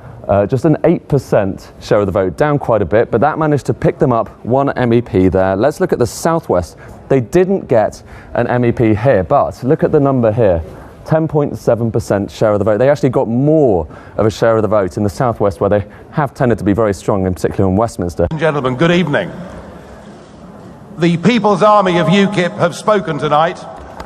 Just an 8% share of the vote, down quite a bit, but that managed to pick them up 1 MEP there. Let's look at the Southwest. They didn't get an MEP here, but look at the number here. 10.7% share of the vote. They actually got more of a share of the vote in the Southwest, where they have tended to be very strong, in particular in Westminster. Ladies and gentlemen, good evening. The People's Army of UKIP have spoken tonight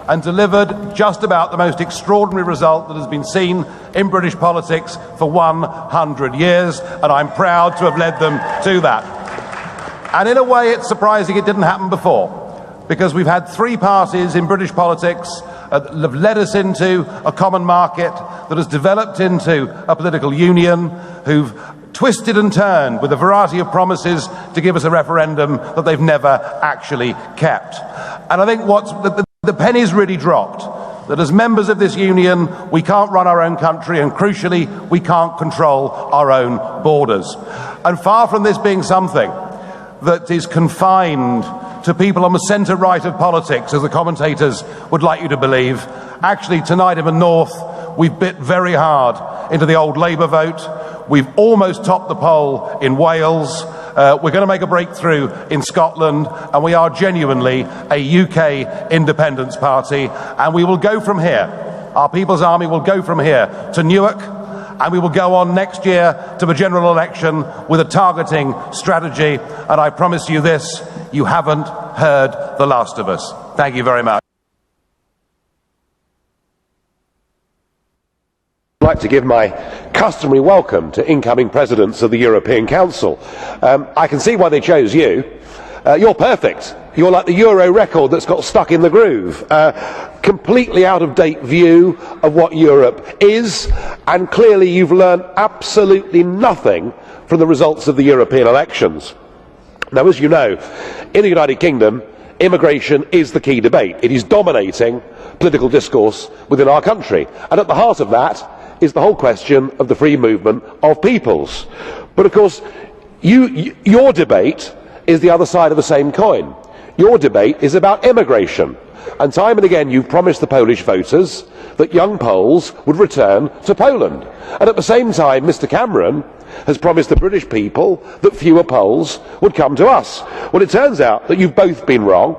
and delivered just about the most extraordinary result that has been seen in British politics for 100 years, and I'm proud to have led them to that. And in a way, it's surprising it didn't happen before, because we've had 3 parties in British politics that have led us into a common market, that has developed into a political union, who've twisted and turned with a variety of promises to give us a referendum that they've never actually kept. And I think the penny's really dropped, that as members of this union, we can't run our own country, and crucially, we can't control our own borders. And far from this being something that is confined to people on the centre-right of politics, as the commentators would like you to believe, actually tonight in the North, we've bit very hard into the old Labour vote. We've almost topped the poll in Wales. We're going to make a breakthrough in Scotland, and we are genuinely a UK independence party, and we will go from here. Our People's Army will go from here to Newark, and we will go on next year to the general election with a targeting strategy, and I promise you this, you haven't heard the last of us. Thank you very much. I'd like to give my customary welcome to incoming presidents of the European Council. I can see why they chose you. You're perfect. You're like the Euro record that's got stuck in the groove. Completely out-of-date view of what Europe is, and clearly you've learned absolutely nothing from the results of the European elections. Now, as you know, in the United Kingdom, immigration is the key debate. It is dominating political discourse within our country, and at the heart of that is the whole question of the free movement of peoples. But of course, your debate is the other side of the same coin. Your debate is about immigration, and time and again you've promised the Polish voters that young Poles would return to Poland, and at the same time Mr Cameron has promised the British people that fewer Poles would come to us. Well, it turns out that you've both been wrong,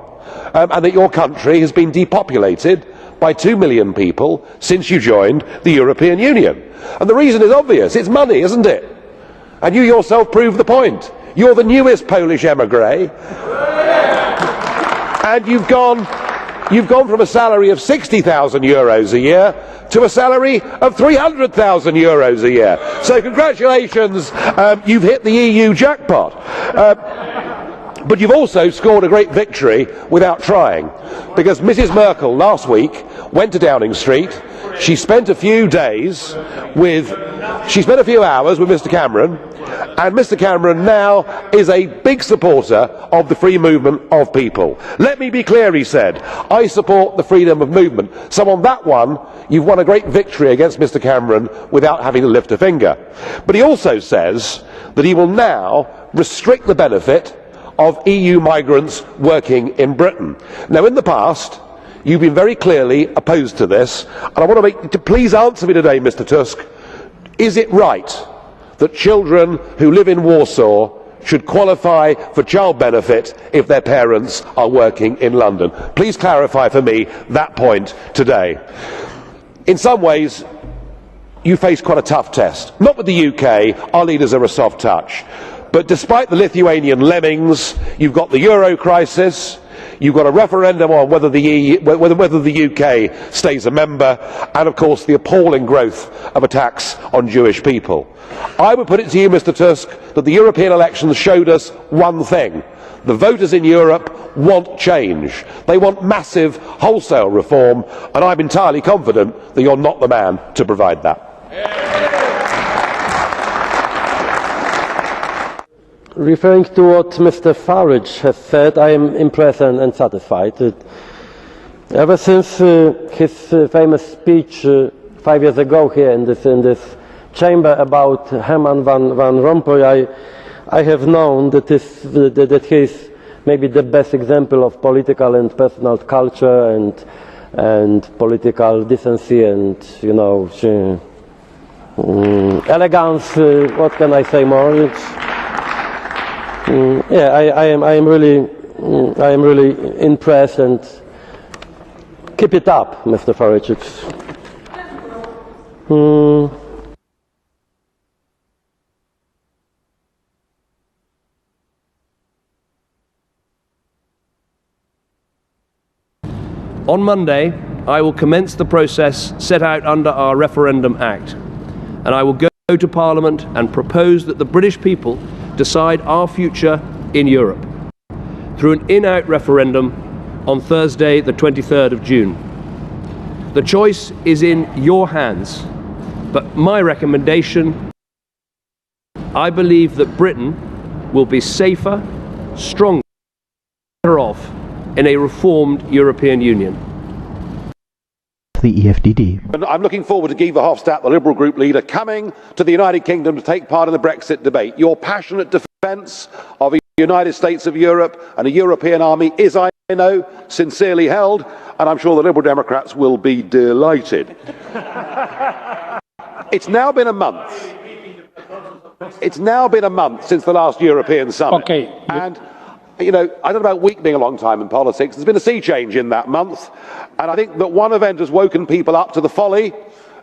and that your country has been depopulated by 2 million people since you joined the European Union. And the reason is obvious. It's money, isn't it? And you yourself prove the point. You're the newest Polish emigre, and you've gone from a salary of €60,000 a year to a salary of €300,000 a year. So congratulations, you've hit the EU jackpot. But you've also scored a great victory without trying, because Mrs Merkel last week went to Downing Street. She spent a few hours with Mr Cameron, and Mr Cameron now is a big supporter of the free movement of people. Let me be clear, he said, I support the freedom of movement. So on that one, you've won a great victory against Mr Cameron without having to lift a finger. But he also says that he will now restrict the benefit of EU migrants working in Britain. Now, in the past, you've been very clearly opposed to this, and I want to please answer me today, Mr Tusk. Is it right that children who live in Warsaw should qualify for child benefit if their parents are working in London? Please clarify for me that point today. In some ways, you face quite a tough test. Not with the UK, our leaders are a soft touch. But despite the Lithuanian lemmings, you've got the euro crisis, You've got a referendum on whether the UK stays a member, and of course the appalling growth of attacks on Jewish people. I would put it to you, Mr Tusk, that the European elections showed us one thing. The voters in Europe want change. They want massive wholesale reform, and I'm entirely confident that you're not the man to provide that. Referring to what Mr Farage has said, I am impressed and satisfied. Ever since his famous speech 5 years ago here in this chamber about Herman van Rompuy, I have known that he is maybe the best example of political and personal culture and political decency and, you know, elegance. What can I say more? I am really impressed, and keep it up, Mr. Farage. On Monday, I will commence the process set out under our Referendum Act, and I will go to Parliament and propose that the British people decide our future in Europe through an in-out referendum on Thursday, the 23rd of June. The choice is in your hands, but my recommendation, I believe that Britain will be safer, stronger, better off in a reformed European Union. The EFDD. And I'm looking forward to Guy Verhofstadt, the Liberal Group leader, coming to the United Kingdom to take part in the Brexit debate. Your passionate defence of a United States of Europe and a European army is, I know, sincerely held, and I'm sure the Liberal Democrats will be delighted. It's now been a month. It's now been a month since the last European summit. Okay. And you know, I don't know about weakening a long time in politics. There's been a sea change in that month, and I think that one event has woken people up to the folly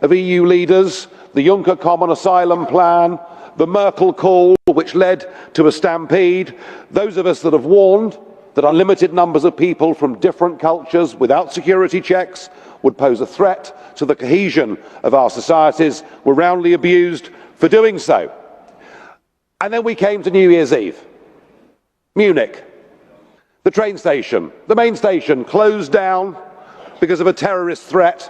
of EU leaders, the Juncker Common Asylum Plan, the Merkel call, which led to a stampede. Those of us that have warned that unlimited numbers of people from different cultures without security checks would pose a threat to the cohesion of our societies were roundly abused for doing so. And then we came to New Year's Eve. Munich, the train station, the main station closed down because of a terrorist threat,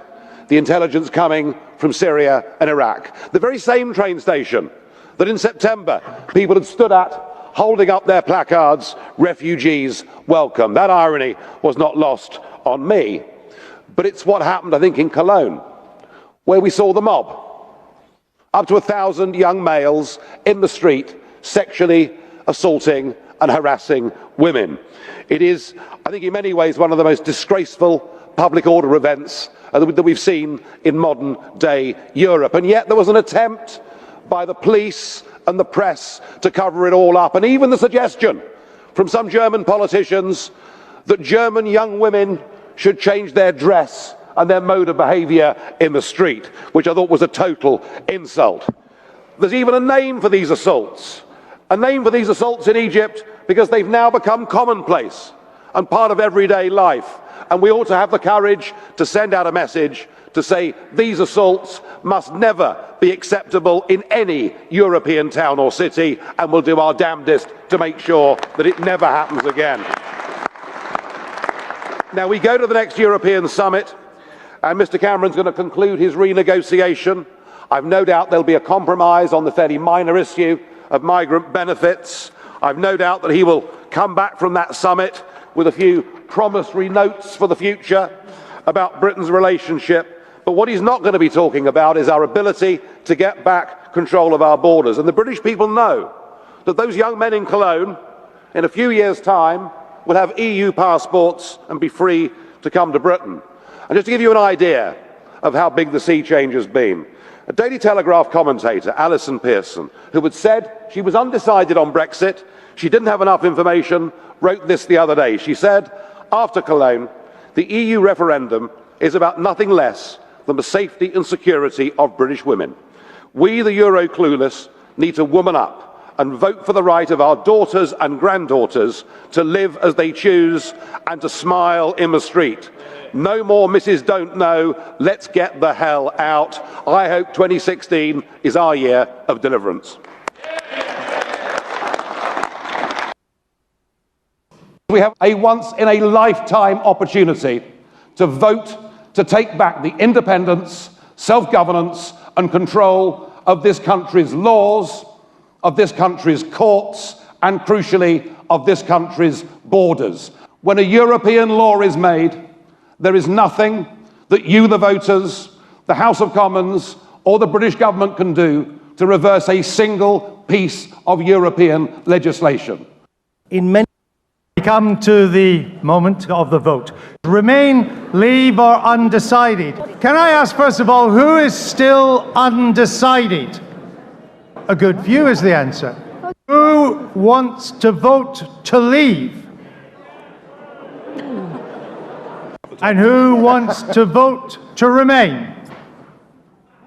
the intelligence coming from Syria and Iraq. The very same train station that in September people had stood at holding up their placards, refugees welcome. That irony was not lost on me. But it's what happened, I think, in Cologne, where we saw the mob. Up to 1,000 young males in the street sexually assaulting and harassing women. It is, I think, in many ways one of the most disgraceful public order events that we've seen in modern day Europe. And yet there was an attempt by the police and the press to cover it all up, and even the suggestion from some German politicians that German young women should change their dress and their mode of behaviour in the street, which I thought was a total insult. There's even a name for these assaults. A name for these assaults in Egypt, because they've now become commonplace and part of everyday life. And we ought to have the courage to send out a message to say these assaults must never be acceptable in any European town or city, and we'll do our damnedest to make sure that it never happens again. Now we go to the next European summit, and Mr Cameron's going to conclude his renegotiation. I've no doubt there'll be a compromise on the fairly minor issue of migrant benefits. I've no doubt that he will come back from that summit with a few promissory notes for the future about Britain's relationship. But what he's not going to be talking about is our ability to get back control of our borders. And the British people know that those young men in Cologne, in a few years' time, will have EU passports and be free to come to Britain. And just to give you an idea of how big the sea change has been, a Daily Telegraph commentator, Alison Pearson, who had said she was undecided on Brexit, she didn't have enough information, wrote this the other day. She said, after Cologne, the EU referendum is about nothing less than the safety and security of British women. We, the Euro clueless, need to woman up and vote for the right of our daughters and granddaughters to live as they choose and to smile in the street. No more Mrs. Don't Know, let's get the hell out. I hope 2016 is our year of deliverance. We have a once-in-a-lifetime opportunity to vote to take back the independence, self-governance and control of this country's laws, of this country's courts and, crucially, of this country's borders. When a European law is made, there is nothing that you, the voters, the House of Commons or the British government can do to reverse a single piece of European legislation. In many we come to the moment of the vote. Remain, leave or undecided. Can I ask first of all, who is still undecided? A good few is the answer. Who wants to vote to leave? And who wants to vote to remain?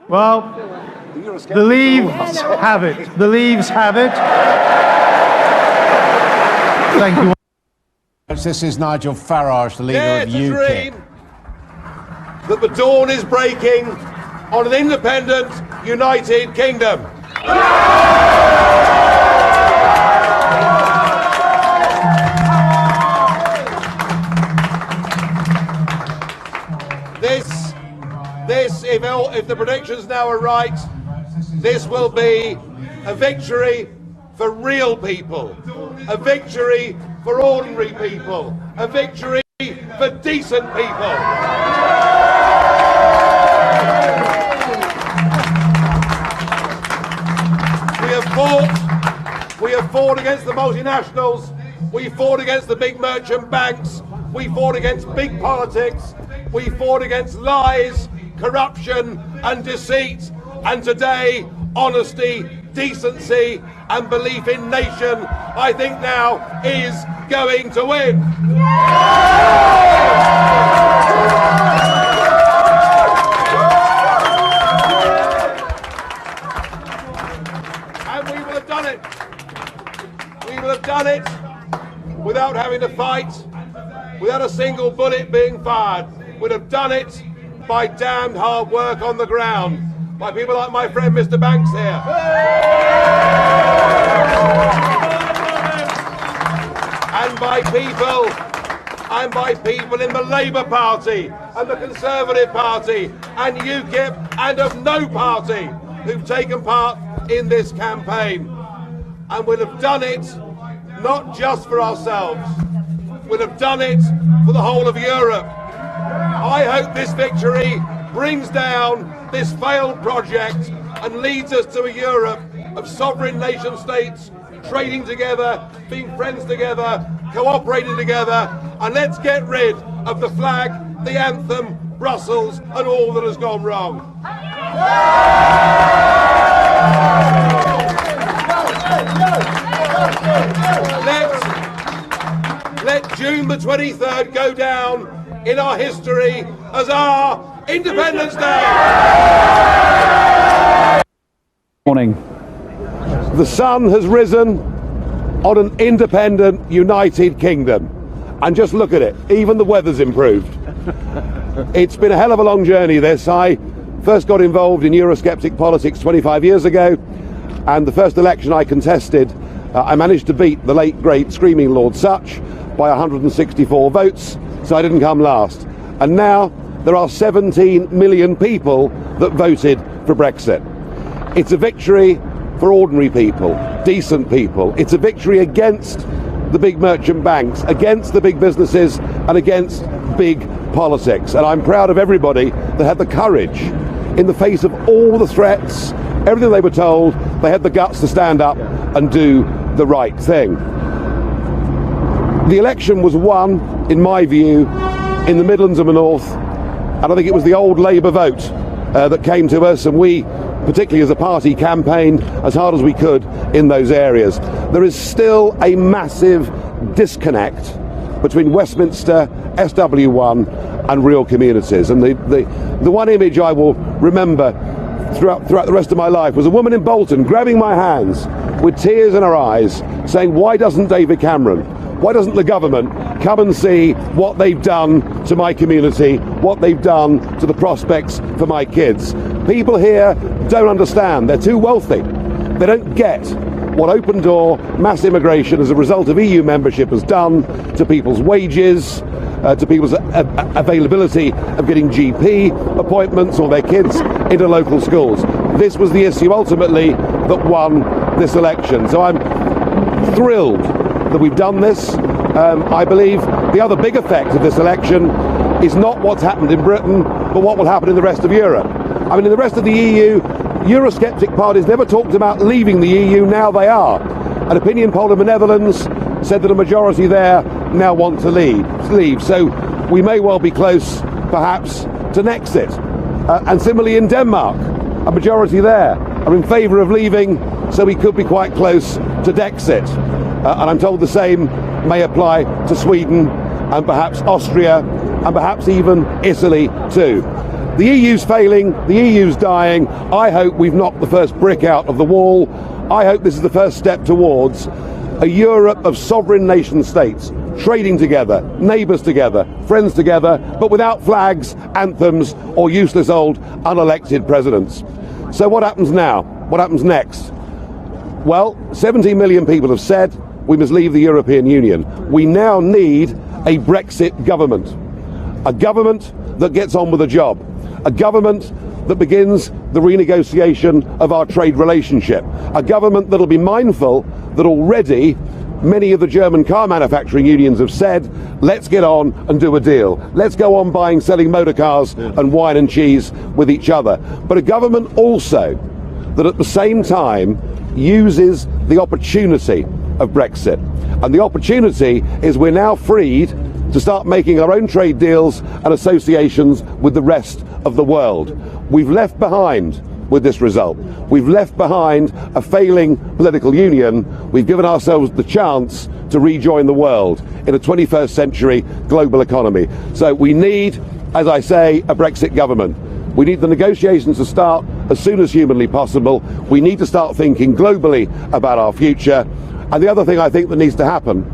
Well, the leaves have it. The leaves have it. Thank you. This is Nigel Farage, the leader of UKIP. That the dawn is breaking on an independent, united kingdom. If the predictions now are right, this will be a victory for real people, a victory for ordinary people, a victory for decent people. We have fought against the multinationals, we fought against the big merchant banks, we fought against big politics, we fought against lies, corruption and deceit, and today honesty, decency and belief in nation, I think now is going to win. And we will have done it. We will have done it without having to fight, without a single bullet being fired. We'd have done it by damned hard work on the ground, by people like my friend Mr. Banks here. And by people in the Labour Party and the Conservative Party and UKIP and of no party who've taken part in this campaign. And we'll have done it not just for ourselves, we'll have done it for the whole of Europe. I hope this victory brings down this failed project and leads us to a Europe of sovereign nation states trading together, being friends together, cooperating together, and let's get rid of the flag, the anthem, Brussels and all that has gone wrong. Let June the 23rd go down in our history as our Independence Day. Morning. The sun has risen on an independent, united kingdom. And just look at it, even the weather's improved. It's been a hell of a long journey, this. I first got involved in Eurosceptic politics 25 years ago, and the first election I contested, I managed to beat the late, great, screaming Lord Such by 164 votes, so I didn't come last. And now there are 17 million people that voted for Brexit. It's a victory for ordinary people, decent people. It's a victory against the big merchant banks, against the big businesses and against big politics. And I'm proud of everybody that had the courage, in the face of all the threats, everything they were told, they had the guts to stand up and do the right thing. The election was won, in my view, in the Midlands and the North, and I think it was the old Labour vote that came to us, and we, particularly as a party, campaigned as hard as we could in those areas. There is still a massive disconnect between Westminster, SW1 and real communities, and the one image I will remember throughout the rest of my life was a woman in Bolton grabbing my hands with tears in our eyes, saying, why doesn't David Cameron, why doesn't the government come and see what they've done to my community, what they've done to the prospects for my kids? People here don't understand. They're too wealthy. They don't get what open door mass immigration as a result of EU membership has done to people's wages, to people's availability of getting GP appointments or their kids into local schools. This was the issue ultimately that won this election. So I'm thrilled that we've done this. I believe the other big effect of this election is not what's happened in Britain, but what will happen in the rest of Europe. I mean, in the rest of the EU, Eurosceptic parties never talked about leaving the EU, now they are. An opinion poll in the Netherlands said that a majority there now want to leave. So we may well be close, perhaps, to an exit. And similarly in Denmark, a majority there are in favour of leaving, so we could be quite close to Dexit. And I'm told the same may apply to Sweden and perhaps Austria and perhaps even Italy too. The EU's failing, the EU's dying. I hope we've knocked the first brick out of the wall. I hope this is the first step towards a Europe of sovereign nation states, trading together, neighbours together, friends together, but without flags, anthems, or useless old unelected presidents. So what happens now? What happens next? Well, 17 million people have said we must leave the European Union. We now need a Brexit government. A government that gets on with the job. A government that begins the renegotiation of our trade relationship. A government that'll be mindful that already many of the German car manufacturing unions have said, let's get on and do a deal. Let's go on buying, selling motor cars and wine and cheese with each other. But a government also that at the same time uses the opportunity of Brexit. And the opportunity is we're now freed to start making our own trade deals and associations with the rest of the world. We've left behind, with this result, we've left behind a failing political union. We've given ourselves the chance to rejoin the world in a 21st century global economy. So we need, as I say, a Brexit government. We need the negotiations to start as soon as humanly possible. We need to start thinking globally about our future. And the other thing I think that needs to happen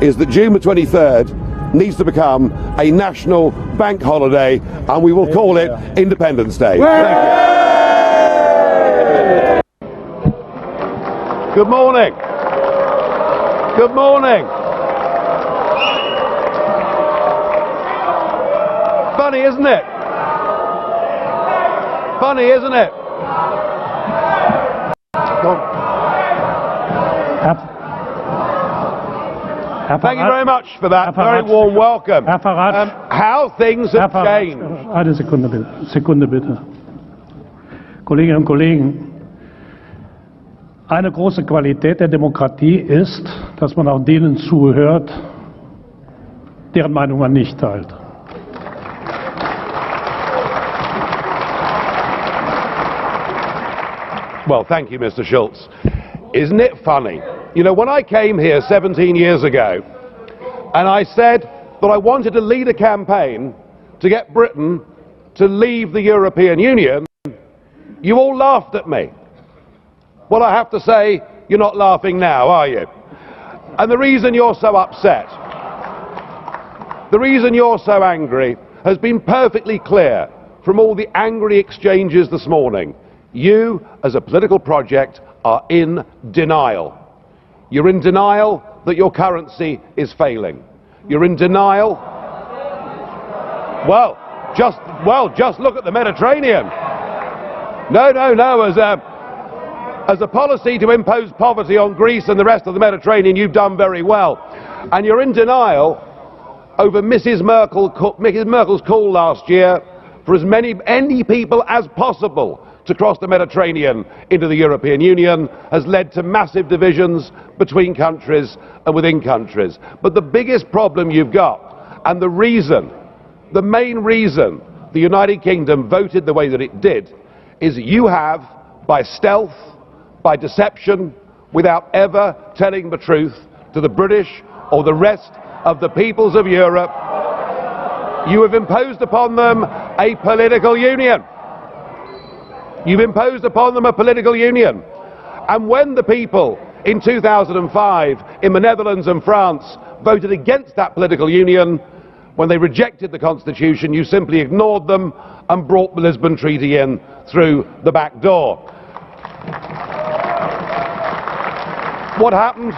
is that June the 23rd needs to become a national bank holiday, and we will call it Independence Day. Thank you. Good morning. Good morning. Funny, isn't it? Funny, isn't it? Thank you very much for that very warm welcome. How things have changed. Eine Sekunde bitte. Kolleginnen und Kollegen, eine große Qualität der Demokratie ist, dass man auch denen zuhört, deren Meinung man nicht teilt. Well, thank you, Mr. Schulz. Isn't it funny? You know, when I came here 17 years ago, and I said that I wanted to lead a campaign to get Britain to leave the European Union, you all laughed at me. Well, I have to say, you're not laughing now, are you? And the reason you're so upset, the reason you're so angry, has been perfectly clear from all the angry exchanges this morning. You, as a political project, are in denial. You're in denial that your currency is failing. You're in denial. Well, just look at the Mediterranean. No. As a policy to impose poverty on Greece and the rest of the Mediterranean, you've done very well. And you're in denial over Mrs. Merkel's call last year for as many people as possible to cross the Mediterranean into the European Union has led to massive divisions between countries and within countries. But the biggest problem you've got, and the main reason the United Kingdom voted the way that it did, is you have, by stealth, by deception, without ever telling the truth to the British or the rest of the peoples of Europe, you have imposed upon them a political union. You've imposed upon them a political union. And when the people in 2005 in the Netherlands and France voted against that political union, when they rejected the Constitution, you simply ignored them and brought the Lisbon Treaty in through the back door. What happened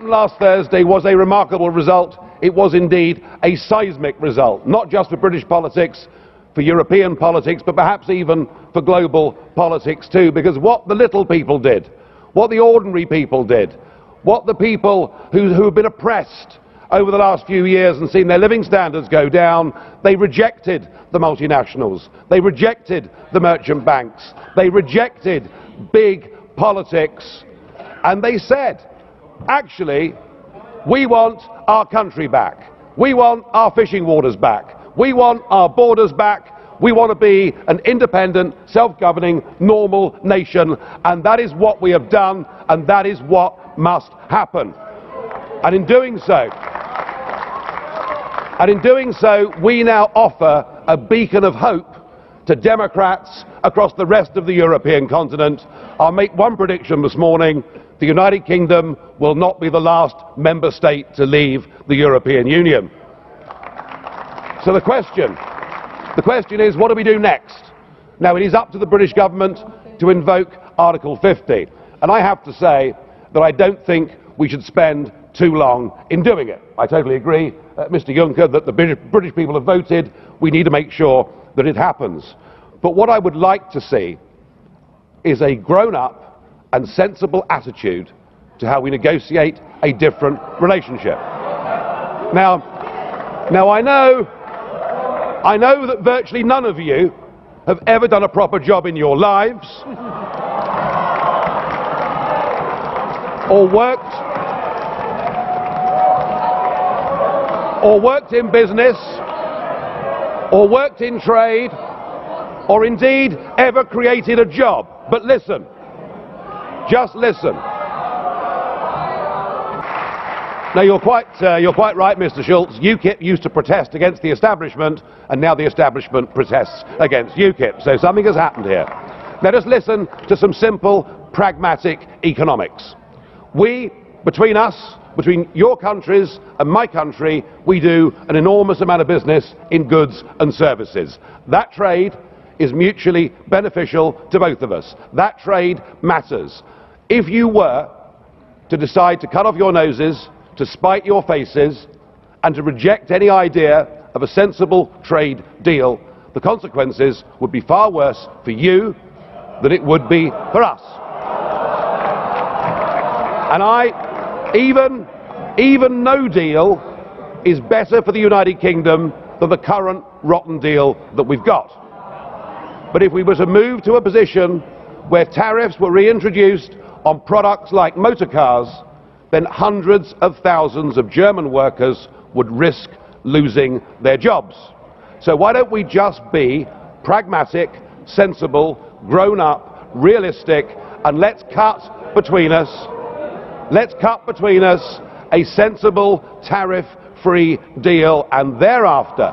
last Thursday was a remarkable result. It was indeed a seismic result, not just for British politics, for European politics, but perhaps even for global politics too, because what the little people did, what the ordinary people did, what the people who have been oppressed over the last few years and seen their living standards go down, they rejected the multinationals, they rejected the merchant banks, they rejected big politics, and they said, actually, we want our country back, we want our fishing waters back, we want our borders back, we want to be an independent, self-governing, normal nation, and that is what we have done, and that is what must happen. And in doing so, we now offer a beacon of hope to Democrats across the rest of the European continent. I'll make one prediction this morning: the United Kingdom will not be the last member state to leave the European Union. So the question is, what do we do next? Now, it is up to the British government to invoke Article 50, and I have to say that I don't think we should spend too long in doing it. I totally agree, Mr Juncker, that the British people have voted. We need to make sure that it happens. But what I would like to see is a grown-up and sensible attitude to how we negotiate a different relationship. Now I know that virtually none of you have ever done a proper job in your lives, or worked in business, or worked in trade, or indeed ever created a job. But listen, just listen. Now, you're quite right, Mr Schulz. UKIP used to protest against the establishment, and now the establishment protests against UKIP. So something has happened here. Let us listen to some simple, pragmatic economics. Between your countries and my country, we do an enormous amount of business in goods and services. That trade is mutually beneficial to both of us. That trade matters. If you were to decide to cut off your noses, to spite your faces, and to reject any idea of a sensible trade deal, the consequences would be far worse for you than it would be for us. And even no deal is better for the United Kingdom than the current rotten deal that we've got. But if we were to move to a position where tariffs were reintroduced on products like motor cars, then hundreds of thousands of German workers would risk losing their jobs. So why don't we just be pragmatic, sensible, grown-up, realistic, and let's cut between us a sensible tariff-free deal, and thereafter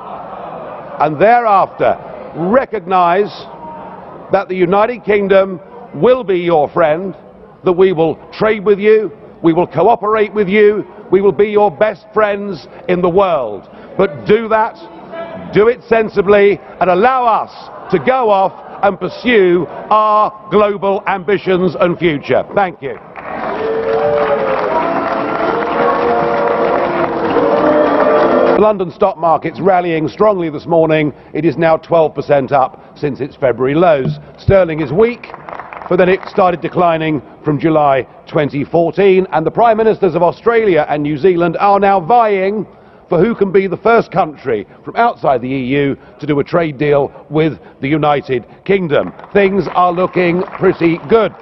recognise that the United Kingdom will be your friend, that we will trade with you, we will cooperate with you, we will be your best friends in the world. But do that, do it sensibly, and allow us to go off and pursue our global ambitions and future. Thank you. The London stock market's rallying strongly this morning. It is now 12% up since its February lows. Sterling is weak, but then it started declining from July 2014, and the Prime Ministers of Australia and New Zealand are now vying for who can be the first country from outside the EU to do a trade deal with the United Kingdom. Things are looking pretty good.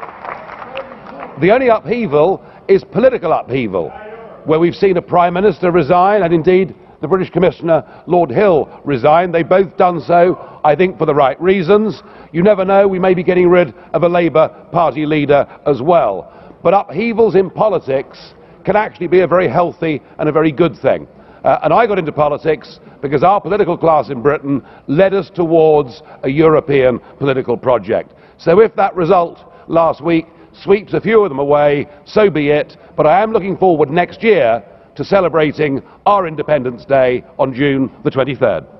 The only upheaval is political upheaval, where we've seen a Prime Minister resign, and indeed the British Commissioner, Lord Hill, resign. They've both done so, I think, for the right reasons. You never know, we may be getting rid of a Labour Party leader as well. But upheavals in politics can actually be a very healthy and a very good thing. And I got into politics because our political class in Britain led us towards a European political project. So if that result last week sweeps a few of them away, so be it. But I am looking forward next year to celebrating our Independence Day on June the 23rd.